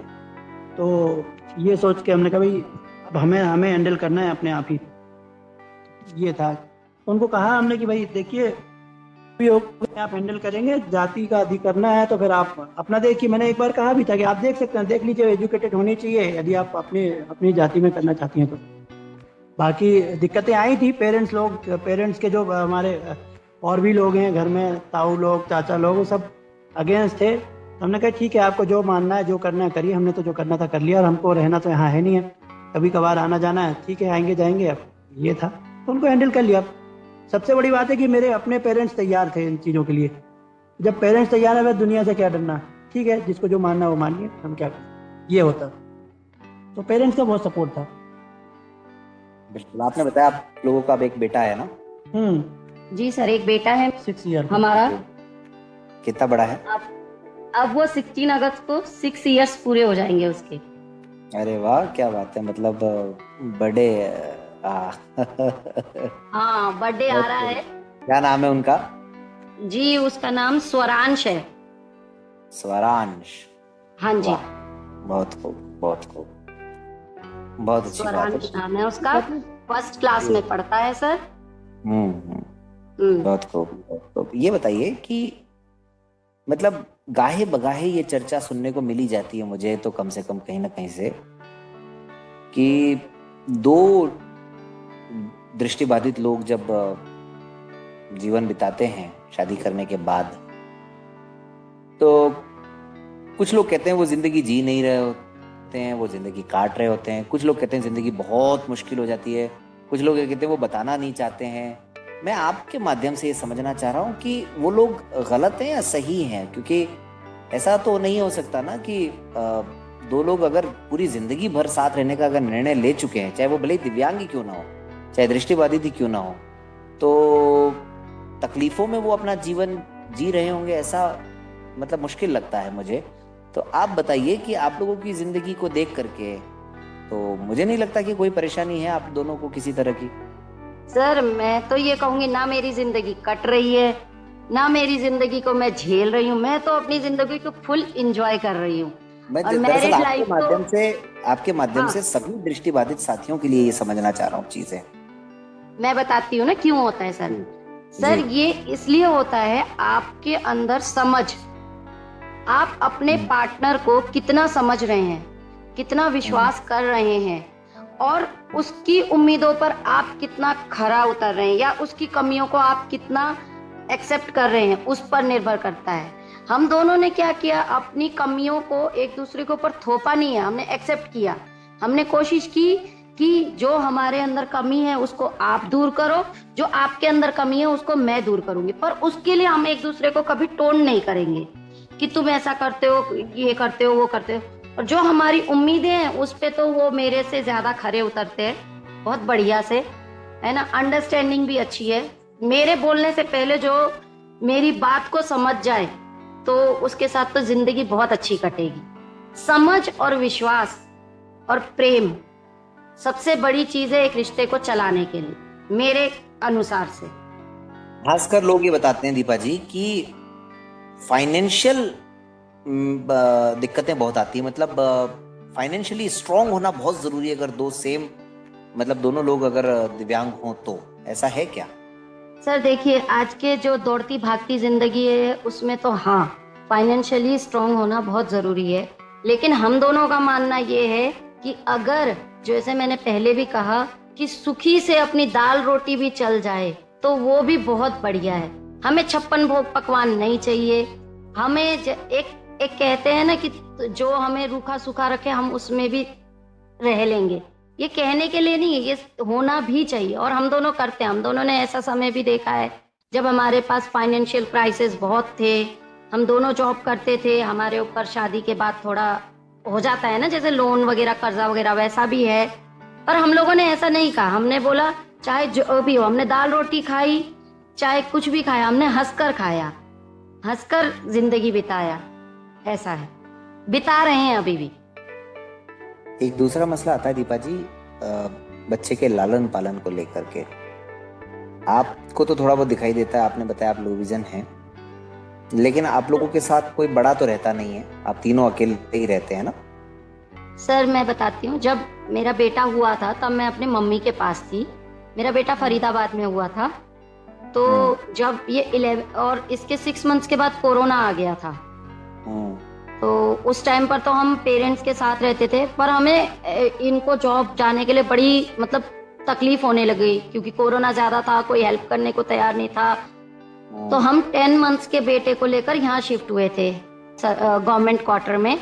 Speaker 3: तो ये सोच के हमने कहा भाई अब हमें हमें हैंडल करना है अपने आप ही, ये था। तो उनको कहा हमने कि भाई देखिए भी होगा आप हैंडल करेंगे, जाति का अधिक करना है तो फिर आप अपना देखिए। मैंने एक बार कहा भी था कि आप देख सकते हैं, देख लीजिए, एजुकेटेड होनी चाहिए यदि आप अपने अपनी जाति में करना चाहती हैं तो। बाकी दिक्कतें आई थी, पेरेंट्स के जो हमारे और भी लोग हैं घर में, ताऊ लोग, चाचा लोग, वो सब अगेंस्ट थे। तो हमने कहा ठीक है, आपको जो मानना है जो करना है करिए, हमने तो जो करना था कर लिया, और हमको रहना तो यहाँ है नहीं है, कभी कभार आना जाना है, ठीक है आएंगे जाएंगे। अब ये था तो उनको हैंडल कर लिया। सबसे बड़ी बात है कि मेरे अपने पेरेंट्स तैयार थे इन चीज़ों के लिए। जब पेरेंट्स तैयार है, वह दुनिया से क्या डरना, ठीक है जिसको जो मानना है वो मानिए, हम क्या करें, ये होता। तो पेरेंट्स का बहुत सपोर्ट था।
Speaker 1: बिल्कुल। आपने बताया आप लोगों का अब एक बेटा है ना?
Speaker 2: जी सर, एक बेटा है
Speaker 3: 6 ईयर
Speaker 2: हमारा।
Speaker 1: कितना बड़ा है?
Speaker 2: अब वो 16 अगस्त को 6 इयर्स पूरे हो जाएंगे उसके।
Speaker 1: अरे वाह, क्या बात है, मतलब बड़े
Speaker 2: हाँ, बर्थडे आ रहा है।
Speaker 1: क्या नाम है उनका?
Speaker 2: जी, उसका नाम स्वरांश है।
Speaker 1: स्वरांश।
Speaker 2: हाँ जी,
Speaker 1: वाह, बहुत खूब, बहुत खूब, बहुत अच्छी बात
Speaker 2: स्वरांश
Speaker 1: है।
Speaker 2: नाम है उसका। फर्स्ट क्लास में पढ़ता है सर।
Speaker 1: बहुत खूब, बहुत खूब। ये बताइए कि मतलब गाहे बगाहे ये चर्चा सुनने को मिली जाती है मुझे तो, कम से कम कहीं ना कहीं से, कि दो दृष्टिबाधित लोग जब जीवन बिताते हैं शादी करने के बाद, तो कुछ लोग कहते हैं वो जिंदगी जी नहीं रहे होते हैं, वो जिंदगी काट रहे होते हैं। कुछ लोग कहते हैं जिंदगी बहुत मुश्किल हो जाती है। कुछ लोग कहते हैं वो बताना नहीं चाहते हैं। मैं आपके माध्यम से ये समझना चाह रहा हूँ कि वो लोग गलत हैं या सही हैं, क्योंकि ऐसा तो नहीं हो सकता ना कि दो लोग अगर पूरी जिंदगी भर साथ रहने का अगर निर्णय ले चुके हैं, चाहे वो भले ही दिव्यांग ही क्यों ना हो, चाहे दृष्टिबाधित ही क्यों ना हो, तो तकलीफों में वो अपना जीवन जी रहे होंगे, ऐसा मतलब मुश्किल लगता है मुझे। तो आप बताइए कि आप लोगों की जिंदगी को देख करके तो मुझे नहीं लगता कि कोई परेशानी है आप दोनों को किसी तरह की।
Speaker 2: सर, मैं तो ये कहूंगी, ना मेरी जिंदगी कट रही है, ना मेरी जिंदगी को मैं झेल रही हूँ। मैं तो अपनी जिंदगी को फुल एंजॉय कर रही हूँ।
Speaker 1: मैं
Speaker 2: और
Speaker 1: दरअसल
Speaker 2: मैरिड लाइफ
Speaker 1: आपके माध्यम
Speaker 2: हाँ,
Speaker 1: से सभी दृष्टिबाधित साथियों के लिए ये समझना चाह रहा हूँ चीजें।
Speaker 2: मैं बताती हूँ ना क्यों होता है सर। सर,
Speaker 1: जी।
Speaker 2: ये इसलिए होता है, आपके अंदर समझ, आप अपने पार्टनर को कितना समझ रहे हैं, कितना विश्वास कर रहे हैं, और उसकी उम्मीदों पर आप कितना खरा उतर रहे हैं, या उसकी कमियों को आप कितना एक्सेप्ट कर रहे हैं, उस पर निर्भर करता है। हम दोनों ने क्या किया, अपनी कमियों को एक दूसरे के ऊपर थोपा नहीं है, हमने एक्सेप्ट किया। हमने कोशिश की कि जो हमारे अंदर कमी है उसको आप दूर करो, जो आपके अंदर कमी है उसको मैं दूर करूंगी। पर उसके लिए हम एक दूसरे को कभी टोन नहीं करेंगे कि तुम ऐसा करते हो, ये करते हो, वो करते हो। और जो हमारी उम्मीदें हैं उस पे तो वो मेरे से ज्यादा खरे उतरते हैं, बहुत बढ़िया से, है ना। अंडरस्टैंडिंग भी अच्छी है। मेरे बोलने से पहले जो मेरी बात को समझ जाए तो उसके साथ तो जिंदगी बहुत अच्छी कटेगी। समझ और विश्वास और प्रेम सबसे बड़ी चीज है एक रिश्ते को चलाने के लिए, मेरे अनुसार से।
Speaker 1: खासकर लोग ये बताते हैं दीपा जी कि फाइनेंशियल दिक्कतें बहुत आती है, मतलब फाइनेंशियली स्ट्रांग होना बहुत जरूरी है अगर दो सेम, मतलब दोनों लोग अगर दिव्यांग हों तो। ऐसा है क्या?
Speaker 2: सर देखिए, आज के जो दौड़ती भागती जिंदगी है उसमें तो हाँ, फाइनेंशियली स्ट्रांग होना बहुत जरूरी है। लेकिन हम दोनों का मानना ये है कि अगर, जैसे मैंने पहले भी कहा, कि सुखी से अपनी दाल रोटी भी चल जाए तो वो भी बहुत बढ़िया है। हमें 56 भोग पकवान नहीं चाहिए। हमें एक कहते हैं ना कि जो हमें रूखा सूखा रखे हम उसमें भी रह लेंगे। ये कहने के लिए नहीं है, ये होना भी चाहिए, और हम दोनों करते हैं। हम दोनों ने ऐसा समय भी देखा है जब हमारे पास फाइनेंशियल क्राइसिस बहुत थे, हम दोनों जॉब करते थे, हमारे ऊपर शादी के बाद थोड़ा हो जाता है ना, जैसे लोन वगैरह, कर्जा वगैरह, वैसा भी है। पर हम लोगों ने ऐसा नहीं कहा, हमने बोला चाहे जो भी हो, हमने दाल रोटी खाई, चाहे कुछ भी खाया, हमने हंसकर खाया, हंसकर जिंदगी बिताया। ऐसा है, बिता रहे हैं अभी भी।
Speaker 1: एक दूसरा मसला आता है दीपा जी, बच्चे के लालन पालन को लेकर के, आपको तो थोड़ा बहुत दिखाई देता है, आपने बताया आप लो विजन हैं, लेकिन आप लोगों के साथ कोई बड़ा तो रहता नहीं है, आप तीनों अकेले ही रहते हैं ना?
Speaker 2: सर मैं बताती हूँ, जब मेरा बेटा हुआ था तब मैं अपने मम्मी के पास थी। मेरा बेटा फरीदाबाद में हुआ था, तो जब ये 11 और इसके 6 मंथ्स के बाद कोरोना आ गया था, तो उस टाइम पर तो हम पेरेंट्स के साथ रहते थे, पर हमें इनको जॉब जाने के लिए बड़ी मतलब तकलीफ होने लगी, क्योंकि कोरोना ज्यादा था, कोई हेल्प करने को तैयार नहीं था। तो हम 10 मंथ्स के बेटे को लेकर यहाँ शिफ्ट हुए थे गवर्नमेंट क्वार्टर में।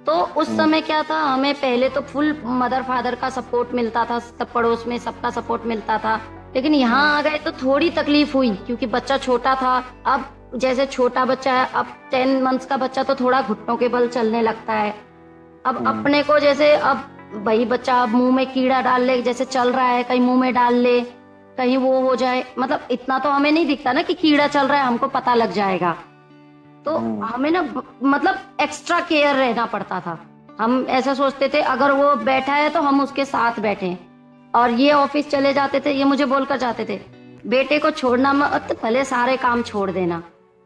Speaker 2: तो उस समय क्या था, हमें पहले तो फुल मदर फादर का सपोर्ट मिलता था, सब पड़ोस में सबका सपोर्ट मिलता था, लेकिन यहाँ आ गए तो थोड़ी तकलीफ हुई, क्योंकि बच्चा छोटा था। अब जैसे छोटा बच्चा है, अब 10 मंथ्स का बच्चा तो थोड़ा घुटनों के बल चलने लगता है। अब अपने को जैसे अब वही बच्चा मुंह में कीड़ा डाल ले, जैसे चल रहा है कहीं मुंह में डाल ले, कहीं वो हो जाए, मतलब इतना तो हमें नहीं दिखता ना कि कीड़ा चल रहा है, हमको पता लग जाएगा। तो हमें ना मतलब एक्स्ट्रा केयर रहना पड़ता था। हम ऐसा सोचते थे अगर वो बैठा है तो हम उसके साथ बैठे, और ये ऑफिस चले जाते थे, ये मुझे बोलकर जाते थे बेटे को छोड़ना मत, भले सारे काम छोड़ देना,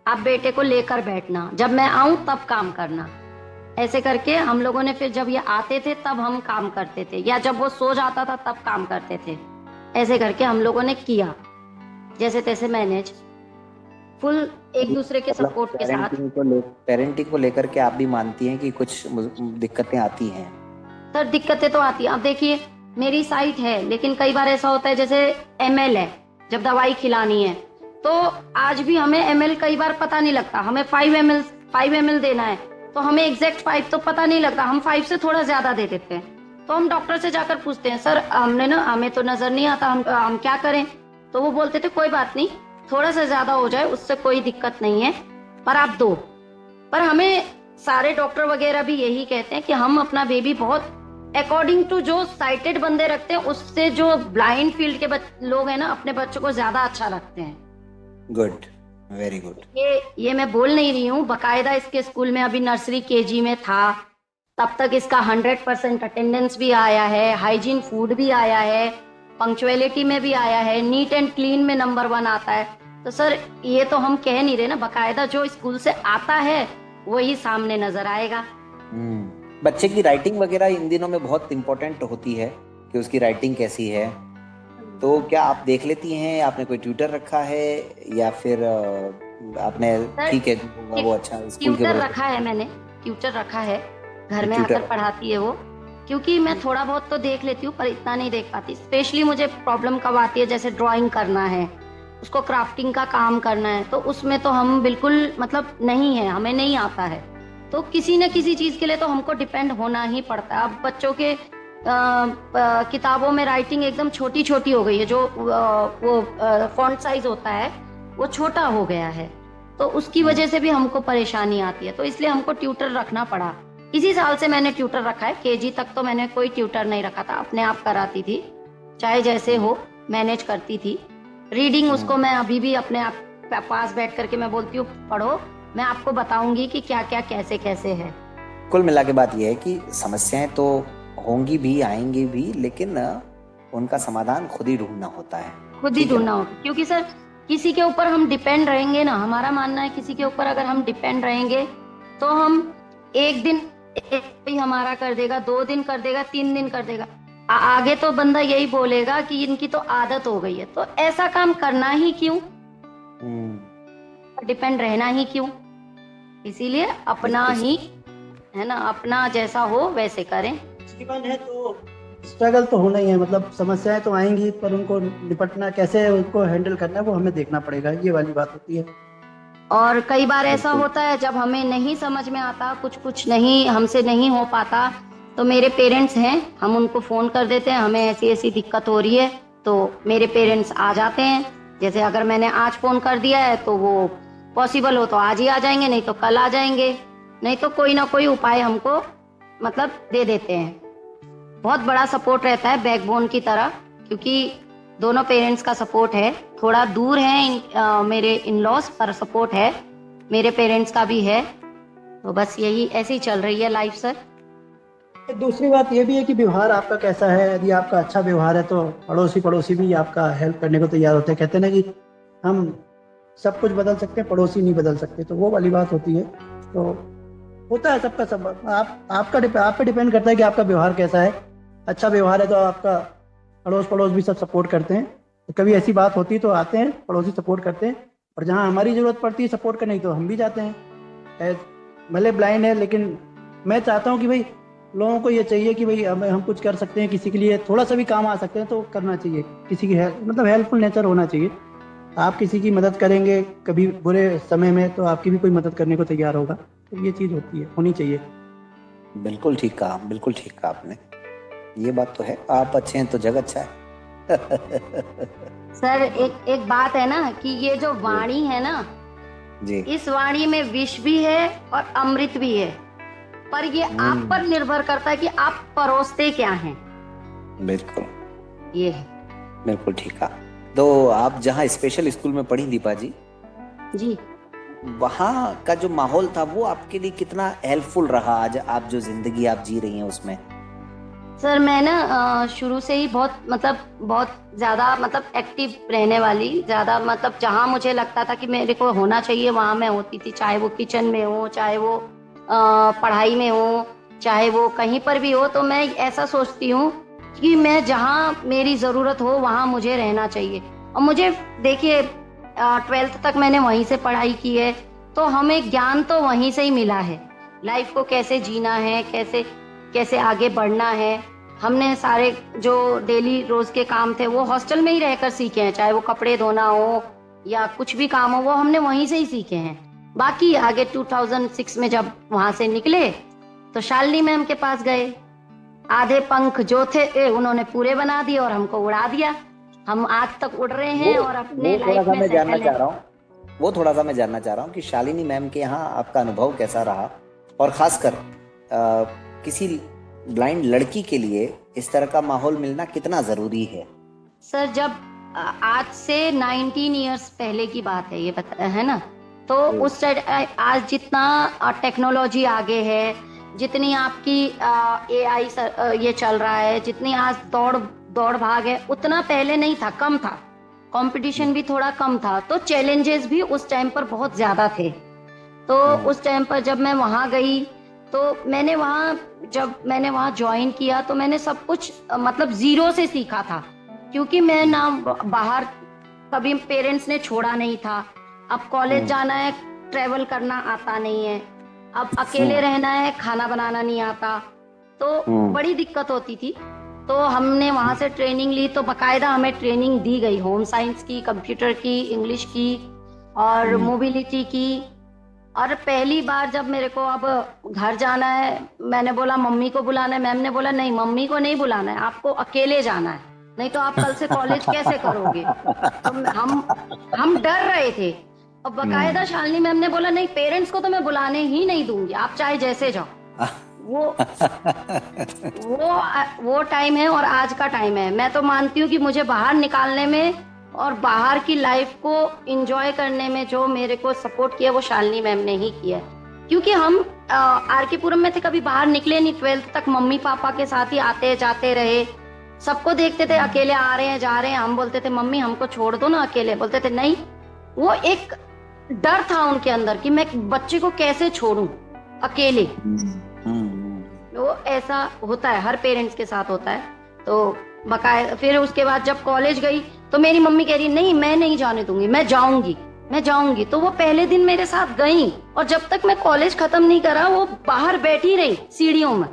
Speaker 2: आप बेटे को लेकर बैठना, जब मैं आऊं तब काम करना। ऐसे करके हम लोगों ने फिर जब ये आते थे तब हम काम करते थे, या जब वो सो जाता था तब काम करते थे। ऐसे करके हम लोगों ने किया जैसे तैसे मैनेज, फुल एक दूसरे के सपोर्ट के साथ।
Speaker 1: पेरेंटिंग को लेकर के आप भी मानती हैं कि कुछ दिक्कतें आती हैं?
Speaker 2: सर दिक्कतें तो आती हैं। अब देखिए मेरी साइट है, लेकिन कई बार ऐसा होता है जैसे ML है, जब दवाई खिलानी है तो आज भी हमें ML कई बार पता नहीं लगता, हमें 5 ml देना है तो हमें एग्जैक्ट 5 तो पता नहीं लगता, हम 5 से थोड़ा ज्यादा दे देते हैं। तो हम डॉक्टर से जाकर पूछते हैं सर हमें तो नजर नहीं आता, हम क्या करें? तो वो बोलते थे कोई बात नहीं, थोड़ा सा ज्यादा हो जाए उससे कोई दिक्कत नहीं है, पर आप दो। पर हमें सारे डॉक्टर वगैरह भी यही कहते हैं कि हम अपना बेबी बहुत अकॉर्डिंग टू जो साइटेड बंदे रखते हैं, उससे जो ब्लाइंड फील्ड के लोग हैं ना, अपने बच्चों को ज्यादा अच्छा रखते हैं।
Speaker 1: Good, very good.
Speaker 2: ये मैं बोल नहीं रही हूँ, बकायदा इसके स्कूल में अभी नर्सरी KG में था, तब तक इसका 100% अटेंडेंस भी आया है, हाइजीन फूड भी आया है, पंक्चुअलिटी में भी आया है, नीट एंड क्लीन में नंबर 1 आता है। तो सर ये तो हम कह नहीं रहे ना, बकायदा जो स्कूल से आता है वही सामने नजर आएगा।
Speaker 1: बच्चे की राइटिंग वगैरह इन दिनों में बहुत इम्पोर्टेंट होती है कि उसकी राइटिंग कैसी है, तो क्या आप देख लेती हैं? आपने कोई ट्यूटर रखा है या फिर आपने ठीक है वो अच्छा स्कूल के
Speaker 2: ट्यूटर रखा है? मैंने ट्यूटर रखा है, घर में आकर पढ़ाती है वो, क्योंकि मैं थोड़ा बहुत तो देख लेती हूँ पर इतना नहीं देख पाती। स्पेशली मुझे प्रॉब्लम कब आती है, जैसे ड्राइंग करना है, उसको क्राफ्टिंग का काम करना है, तो उसमें तो हम बिल्कुल मतलब नहीं है, हमें नहीं आता है, तो किसी न किसी चीज के लिए तो हमको डिपेंड होना ही पड़ता है। अब बच्चों के किताबों में राइटिंग एकदम छोटी छोटी हो गई है, जो वो फॉन्ट साइज होता है वो छोटा हो गया है, तो उसकी वजह से भी हमको परेशानी आती है, तो इसलिए हमको ट्यूटर रखना पड़ा। इसी साल से मैंने ट्यूटर रखा है, KG तक तो मैंने कोई ट्यूटर नहीं रखा था, अपने आप कराती थी, चाहे जैसे हो मैनेज करती थी। रीडिंग उसको मैं अभी भी अपने आप पास बैठ करके मैं बोलती हूँ पढ़ो, मैं आपको बताऊंगी कि क्या क्या कैसे कैसे है।
Speaker 1: कुल मिला के बात यह है कि समस्याएं तो होंगी भी, आएंगी भी, लेकिन उनका समाधान खुद ही ढूंढना होता है,
Speaker 2: खुद ही ढूंढना होगा। क्योंकि सर किसी के ऊपर हम डिपेंड रहेंगे ना, हमारा मानना है किसी के ऊपर अगर हम डिपेंड रहेंगे तो हम एक दिन कोई हमारा कर देगा, 2 दिन कर देगा, 3 दिन कर देगा, आगे तो बंदा यही बोलेगा कि इनकी तो आदत हो गई है, तो ऐसा काम करना ही क्यों, डिपेंड रहना ही क्यों। इसीलिए अपना ही है ना, अपना जैसा हो वैसे करें।
Speaker 3: जीवन है तो स्ट्रगल तो होना ही है, मतलब समस्याएं तो आएंगी, पर उनको निपटना कैसे, उनको हैंडल करना है वो हमें देखना पड़ेगा, ये वाली बात होती है।
Speaker 2: और कई बार ऐसा होता है जब हमें नहीं समझ में आता, कुछ नहीं हमसे नहीं हो पाता, तो मेरे पेरेंट्स हैं, हम उनको फोन कर देते हैं, हमें ऐसी ऐसी दिक्कत हो रही है, तो मेरे पेरेंट्स आ जाते हैं। जैसे अगर मैंने आज फोन कर दिया है तो वो पॉसिबल हो तो आज ही आ जाएंगे, नहीं तो कल आ जाएंगे, नहीं तो कोई ना कोई उपाय हमको मतलब दे देते हैं। बहुत बड़ा सपोर्ट रहता है बैकबोन की तरह, क्योंकि दोनों पेरेंट्स का सपोर्ट है, थोड़ा दूर है मेरे इन-लॉज, पर सपोर्ट है, मेरे पेरेंट्स का भी है, तो बस यही ऐसे ही चल रही है लाइफ सर।
Speaker 3: एक दूसरी बात ये भी है कि व्यवहार आपका कैसा है। यदि आपका अच्छा व्यवहार है तो पड़ोसी भी आपका हेल्प करने को तैयार होते हैं। कहते हैं ना कि हम सब कुछ बदल सकते हैं, पड़ोसी नहीं बदल सकते, तो वो वाली बात होती है। तो होता है सबका सब। आप पे डिपेंड करता है कि आपका व्यवहार कैसा है। अच्छा व्यवहार है तो आपका पड़ोस भी सब सपोर्ट करते हैं। तो कभी ऐसी बात होती है तो आते हैं, पड़ोसी सपोर्ट करते हैं, और जहाँ हमारी जरूरत पड़ती है सपोर्ट करने की तो हम भी जाते हैं। भले ब्लाइंड है, लेकिन मैं चाहता हूँ कि भाई लोगों को ये चाहिए कि भाई हम कुछ कर सकते हैं, किसी के लिए थोड़ा सा भी काम आ सकते हैं तो करना चाहिए। किसी की मतलब हेल्पफुल नेचर होना चाहिए। आप किसी की मदद करेंगे कभी बुरे समय में तो आपकी भी कोई मदद करने को तैयार होगा। तो ये चीज़ होनी चाहिए।
Speaker 1: बिल्कुल ठीक कहा, बिल्कुल ठीक कहा आपने। ये बात तो है, आप अच्छे हैं तो जग अच्छा है।
Speaker 2: सर एक एक बात है ना कि ये जो वाणी है ना,
Speaker 1: जी
Speaker 2: इस वाणी में विष भी है और अमृत भी है, पर ये आप पर निर्भर करता है कि आप परोसते क्या हैं।
Speaker 1: बिल्कुल
Speaker 2: ये है।
Speaker 1: बिल्कुल ठीक कहा। तो आप जहाँ स्पेशल स्कूल में पढ़ी दीपा जी,
Speaker 2: जी
Speaker 1: वहाँ का जो माहौल था वो आपके लिए कितना हेल्पफुल रहा आज आप जो जिंदगी आप जी रही हैं उसमें?
Speaker 2: सर मैं ना शुरू से ही बहुत ज्यादा एक्टिव रहने वाली, ज्यादा जहाँ मुझे लगता था कि मेरे को होना चाहिए वहाँ मैं होती थी, चाहे वो किचन में हो, चाहे वो पढ़ाई में हो, चाहे वो कहीं पर भी हो। तो मैं ऐसा सोचती हूँ कि मैं जहाँ मेरी ज़रूरत हो वहाँ मुझे रहना चाहिए। और मुझे देखिए 12th तक मैंने वहीं से पढ़ाई की है, तो हमें ज्ञान तो वहीं से ही मिला है। लाइफ को कैसे जीना है, कैसे कैसे आगे बढ़ना है, हमने सारे जो डेली रोज के काम थे वो हॉस्टल में ही रहकर सीखे हैं। चाहे वो कपड़े धोना हो या कुछ भी काम हो, वो हमने वहीं से ही सीखे हैं। बाकी आगे 2006 में जब वहां से निकले तो शालिनी मैम के पास गए। आधे पंख जो थे उन्होंने पूरे बना दिए और हमको उड़ा दिया। हम आज तक उड़ रहे हैं और अपने लाइफ में सेटल हैं।
Speaker 1: वो थोड़ा सा मैं जानना चाह रहा हूँ कि शालिनी मैम के यहाँ आपका अनुभव कैसा रहा, और खासकर किसी ब्लाइंड लड़की के लिए इस तरह का माहौल मिलना कितना जरूरी है?
Speaker 2: सर जब आज से 19 इयर्स पहले की बात है, ये पता है ना, तो उस आज जितना टेक्नोलॉजी आगे है, जितनी आपकी एआई ये चल रहा है, जितनी आज दौड़ भाग है, उतना पहले नहीं था, कम था। कंपटीशन भी थोड़ा कम था, तो चैलेंजेस भी उस टाइम पर बहुत ज्यादा थे। तो उस टाइम पर जब मैं वहां गई तो जब मैंने वहां ज्वाइन किया तो मैंने सब कुछ जीरो से सीखा था, क्योंकि मैं ना बाहर कभी पेरेंट्स ने छोड़ा नहीं था। अब कॉलेज जाना है, ट्रेवल करना आता नहीं है, अब अकेले रहना है, खाना बनाना नहीं आता, तो बड़ी दिक्कत होती थी। तो हमने वहां से ट्रेनिंग ली, तो बकायदा हमें ट्रेनिंग दी गई होम साइंस की, कंप्यूटर की, इंग्लिश की और मोबिलिटी की। और पहली बार जब मेरे को अब घर जाना है, मैंने बोला मम्मी को बुलाना है, मैम ने बोला नहीं मम्मी को नहीं बुलाना है, आपको अकेले जाना है, नहीं तो आप कल से कॉलेज कैसे करोगे। तो हम डर रहे थे। और बकायदा शालिनी मैम ने बोला नहीं, पेरेंट्स को तो मैं बुलाने ही नहीं दूंगी, आप चाहे जैसे जाओ। वो टाइम है और आज का टाइम है। मैं तो मानती हूँ कि मुझे बाहर निकालने में और बाहर की लाइफ को एंजॉय करने में जो मेरे को सपोर्ट किया वो शालिनी मैम ने ही किया। क्योंकि हम आरके पुरम में थे, कभी बाहर निकले नहीं। 12th तक मम्मी पापा के साथ ही आते जाते रहे, सबको देखते थे अकेले आ रहे हैं जा रहे हैं। हम बोलते थे मम्मी हमको छोड़ दो ना अकेले, बोलते थे नहीं। वो एक डर था उनके अंदर कि मैं बच्चे को कैसे छोड़ूं अकेले। वो ऐसा होता है, हर पेरेंट्स के साथ होता है। तो बकायदा फिर उसके बाद जब कॉलेज गई तो मेरी मम्मी कह रही नहीं मैं नहीं जाने दूंगी, मैं जाऊंगी। तो वो पहले दिन मेरे साथ गई और जब तक मैं कॉलेज खत्म नहीं करा वो बाहर बैठी रही सीढ़ियों में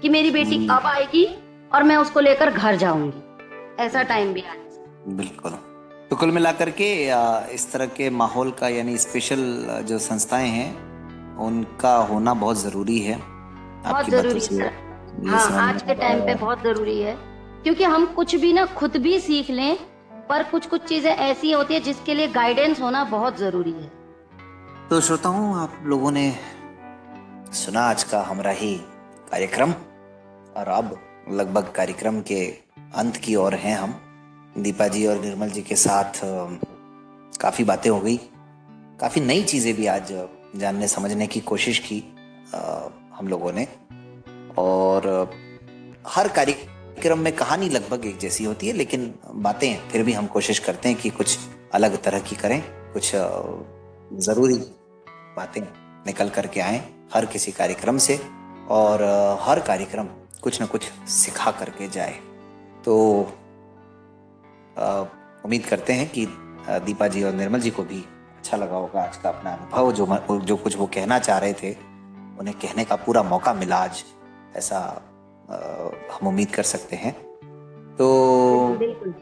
Speaker 2: कि मेरी बेटी अब आएगी और मैं उसको लेकर घर जाऊंगी। ऐसा टाइम भी आया।
Speaker 1: बिल्कुल। तो कुल मिलाकर के इस तरह के माहौल का, यानी स्पेशल जो संस्थाएं हैं उनका होना बहुत जरूरी है।
Speaker 2: बहुत जरूरी है। हाँ, आज के टाइम पे बहुत जरूरी है, क्योंकि हम कुछ भी ना खुद भी सीख लें, पर कुछ चीजें ऐसी होती है जिसके लिए गाइडेंस होना बहुत जरूरी है।
Speaker 1: तो श्रोताओं, आप लोगों ने सुना आज का हमारा ही कार्यक्रम, और अब लगभग कार्यक्रम के अंत की ओर हैं हम। दीपा जी और निर्मल जी के साथ काफी बातें हो गई, काफी नई चीजें भी आज जानने समझने की कोशिश की हम लोगों ने। और हर कार्यक्रम में कहानी लगभग एक जैसी होती है, लेकिन बातें फिर भी हम कोशिश करते हैं कि कुछ अलग तरह की करें, कुछ जरूरी बातें निकल करके आए हर किसी कार्यक्रम से, और हर कार्यक्रम कुछ न कुछ सिखा करके जाए। तो उम्मीद करते हैं कि दीपा जी और निर्मल जी को भी अच्छा लगा होगा आज का अपना अनुभव, जो कुछ वो कहना चाह रहे थे उन्हें कहने का पूरा मौका मिला आज, ऐसा हम उम्मीद कर सकते हैं। तो
Speaker 2: बिल्कुल।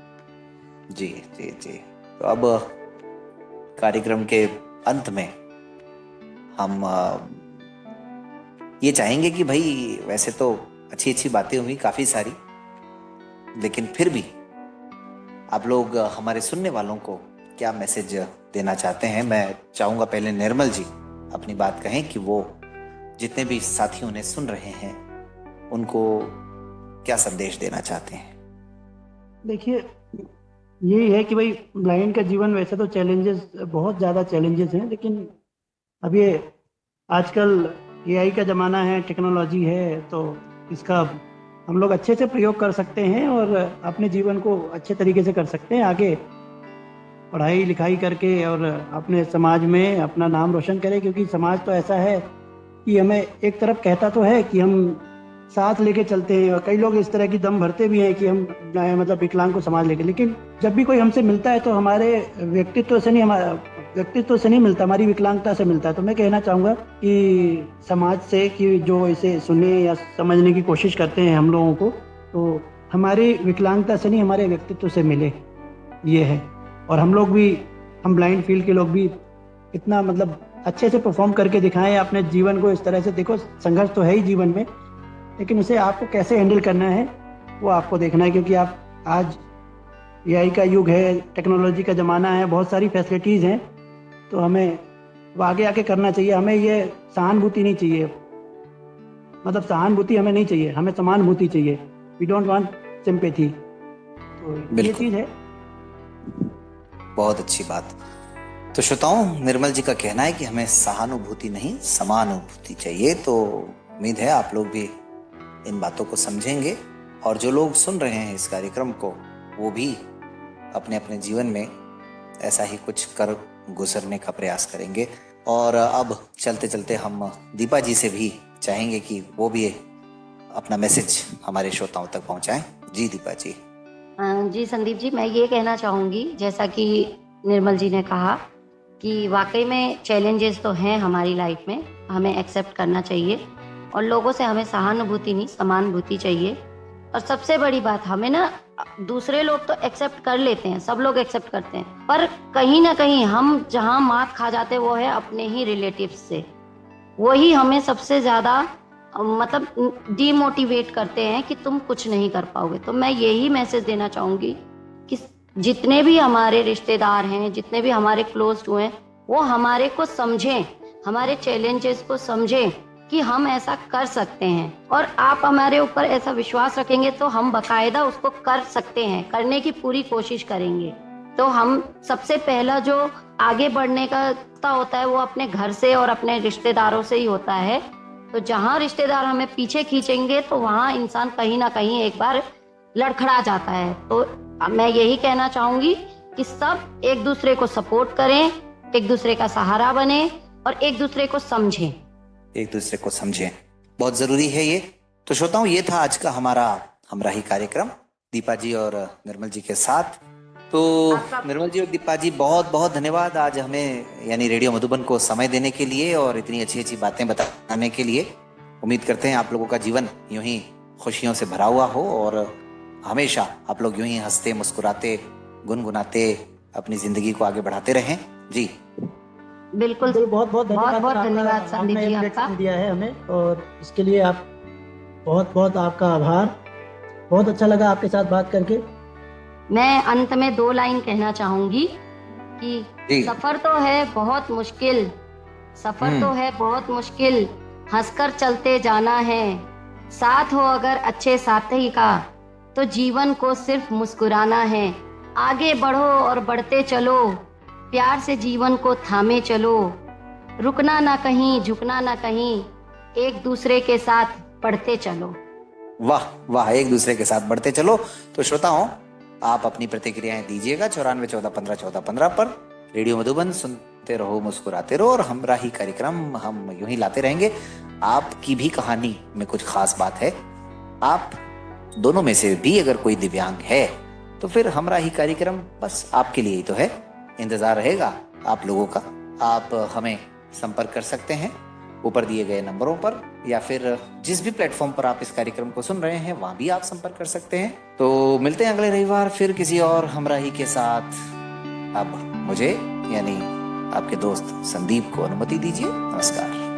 Speaker 1: जी जी जी, तो अब कार्यक्रम के अंत में हम ये चाहेंगे कि भाई वैसे तो अच्छी अच्छी बातें हुई काफी सारी, लेकिन फिर भी आप लोग हमारे सुनने वालों को क्या मैसेज देना चाहते हैं? मैं चाहूंगा पहले निर्मल जी अपनी बात कहें कि वो जितने भी साथी उन्हें सुन रहे हैं उनको क्या संदेश देना चाहते हैं।
Speaker 3: देखिए, यही है कि भाई ब्लाइंड का जीवन वैसे तो चैलेंजेस, बहुत ज़्यादा चैलेंजेस हैं, लेकिन अब ये आजकल एआई का ज़माना है, टेक्नोलॉजी है, तो इसका हम लोग अच्छे से प्रयोग कर सकते हैं और अपने जीवन को अच्छे तरीके से कर सकते हैं आगे, पढ़ाई लिखाई करके, और अपने समाज में अपना नाम रोशन करें। क्योंकि समाज तो ऐसा है कि हमें एक तरफ कहता तो है कि हम साथ लेके चलते हैं, और कई लोग इस तरह की दम भरते भी हैं कि हम मतलब विकलांग को समाज लेके, लेकिन जब भी कोई हमसे मिलता है तो हमारे व्यक्तित्व से नहीं मिलता, हमारी विकलांगता से मिलता है। तो मैं कहना चाहूँगा कि समाज से कि जो इसे सुने या समझने की कोशिश करते हैं हम लोगों को, तो हमारी विकलांगता से नहीं, हमारे व्यक्तित्व से मिले, ये है। और हम लोग भी, हम ब्लाइंड फील्ड के लोग भी इतना मतलब अच्छे से परफॉर्म करके दिखाएं अपने जीवन को। इस तरह से देखो, संघर्ष तो है ही जीवन में, लेकिन उसे आपको कैसे हैंडल करना है वो आपको देखना है। क्योंकि आप आज एआई का युग है, टेक्नोलॉजी का ज़माना है, बहुत सारी फैसिलिटीज़ हैं, तो हमें वो आगे आके करना चाहिए। हमें ये सहानुभूति नहीं चाहिए, मतलब सहानुभूति हमें नहीं चाहिए, हमें समानुभूति चाहिए। We don't want sympathy. तो ये
Speaker 1: बिल्कुल।
Speaker 3: चीज़ है।
Speaker 1: बहुत अच्छी बात। तो श्रोताओं, निर्मल जी का कहना है कि हमें सहानुभूति नहीं समानुभूति चाहिए। तो उम्मीद है आप लोग भी इन बातों को समझेंगे, और जो लोग सुन रहे हैं इस कार्यक्रम को वो भी अपने अपने जीवन में ऐसा ही कुछ कर गुजरने का प्रयास करेंगे। और अब चलते चलते हम दीपा जी से भी चाहेंगे कि वो भी अपना मैसेज हमारे श्रोताओं तक पहुंचाएं। जी दीपा जी।
Speaker 2: जी संदीप जी, मैं ये कहना चाहूँगी, जैसा कि निर्मल जी ने कहा कि वाकई में चैलेंजेस तो हैं हमारी लाइफ में, हमें एक्सेप्ट करना चाहिए, और लोगों से हमें सहानुभूति नहीं समानुभूति चाहिए। और सबसे बड़ी बात, हमें ना, दूसरे लोग तो एक्सेप्ट कर लेते हैं, सब लोग एक्सेप्ट करते हैं, पर कहीं ना कहीं हम जहाँ मात खा जाते वो है अपने ही रिलेटिव्स से। वही हमें सबसे ज़्यादा मतलब डीमोटिवेट करते हैं कि तुम कुछ नहीं कर पाओगे। तो मैं यही मैसेज देना चाहूँगी कि जितने भी हमारे रिश्तेदार हैं, जितने भी हमारे क्लोज हुए हैं, वो हमारे को समझें, हमारे चैलेंजेस को समझें कि हम ऐसा कर सकते हैं। और आप हमारे ऊपर ऐसा विश्वास रखेंगे तो हम बाकायदा उसको कर सकते हैं, करने की पूरी कोशिश करेंगे। तो हम सबसे पहला जो आगे बढ़ने का होता है वो अपने घर से और अपने रिश्तेदारों से ही होता है। तो जहाँ रिश्तेदार हमें पीछे खींचेंगे तो वहाँ इंसान कहीं ना कहीं एक बार लड़खड़ा जाता है। तो मैं यही कहना चाहूंगी कि सब एक दूसरे को सपोर्ट करें, एक दूसरे का सहारा बने और एक दूसरे को समझें।
Speaker 1: एक दूसरे को समझें, बहुत जरूरी है ये। तो श्रोताओं, ये था आज का हमारा हमराही कार्यक्रम दीपा जी और निर्मल जी के साथ। तो निर्मल जी और दीपा जी, बहुत बहुत धन्यवाद आज हमें यानी रेडियो मधुबन को समय देने के लिए और इतनी अच्छी अच्छी बातें बताने के लिए। उम्मीद करते हैं आप लोगों का जीवन यूं ही खुशियों से भरा हुआ हो और हमेशा आप लोग यूं ही हंसते मुस्कुराते गुनगुनाते अपनी जिंदगी को आगे बढ़ाते रहें। जी
Speaker 2: बिल्कुल,
Speaker 3: बहुत बहुत
Speaker 2: धन्यवाद संदीप जी आपका,
Speaker 3: दिया है हमें, और इसके लिए आप बहुत बहुत आपका आभार। बहुत अच्छा लगा आपके साथ बात करके।
Speaker 2: मैं अंत में 2 लाइन कहना चाहूंगी कि सफर तो है बहुत मुश्किल, सफर तो है बहुत मुश्किल, हंसकर चलते जाना है, साथ हो अगर अच्छे साथी का तो जीवन को सिर्फ मुस्कुराना है। आगे बढ़ो और बढ़ते चलो, प्यार से जीवन को थामे चलो, रुकना ना कहीं झुकना ना कहीं, एक दूसरे के साथ बढ़ते चलो।
Speaker 1: वाह वाह, एक दूसरे के साथ बढ़ते चलो। तो श्रोताओं, आप अपनी प्रतिक्रियाएं दीजिएगा 9414151415 पर। रेडियो मधुबन सुनते रहो, मुस्कुराते रहो, और हमराही कार्यक्रम हम यूं ही लाते रहेंगे। आपकी भी कहानी में कुछ खास बात है, आप दोनों में से भी अगर कोई दिव्यांग है तो फिर हमराही कार्यक्रम बस आपके लिए ही तो है। इंतजार रहेगा आप लोगों का। आप हमें संपर्क कर सकते हैं ऊपर दिए गए नंबरों पर, या फिर जिस भी प्लेटफॉर्म पर आप इस कार्यक्रम को सुन रहे हैं वहां भी आप संपर्क कर सकते हैं। तो मिलते हैं अगले रविवार फिर किसी और हमराही के साथ। अब मुझे यानी आपके दोस्त संदीप को अनुमति दीजिए। नमस्कार।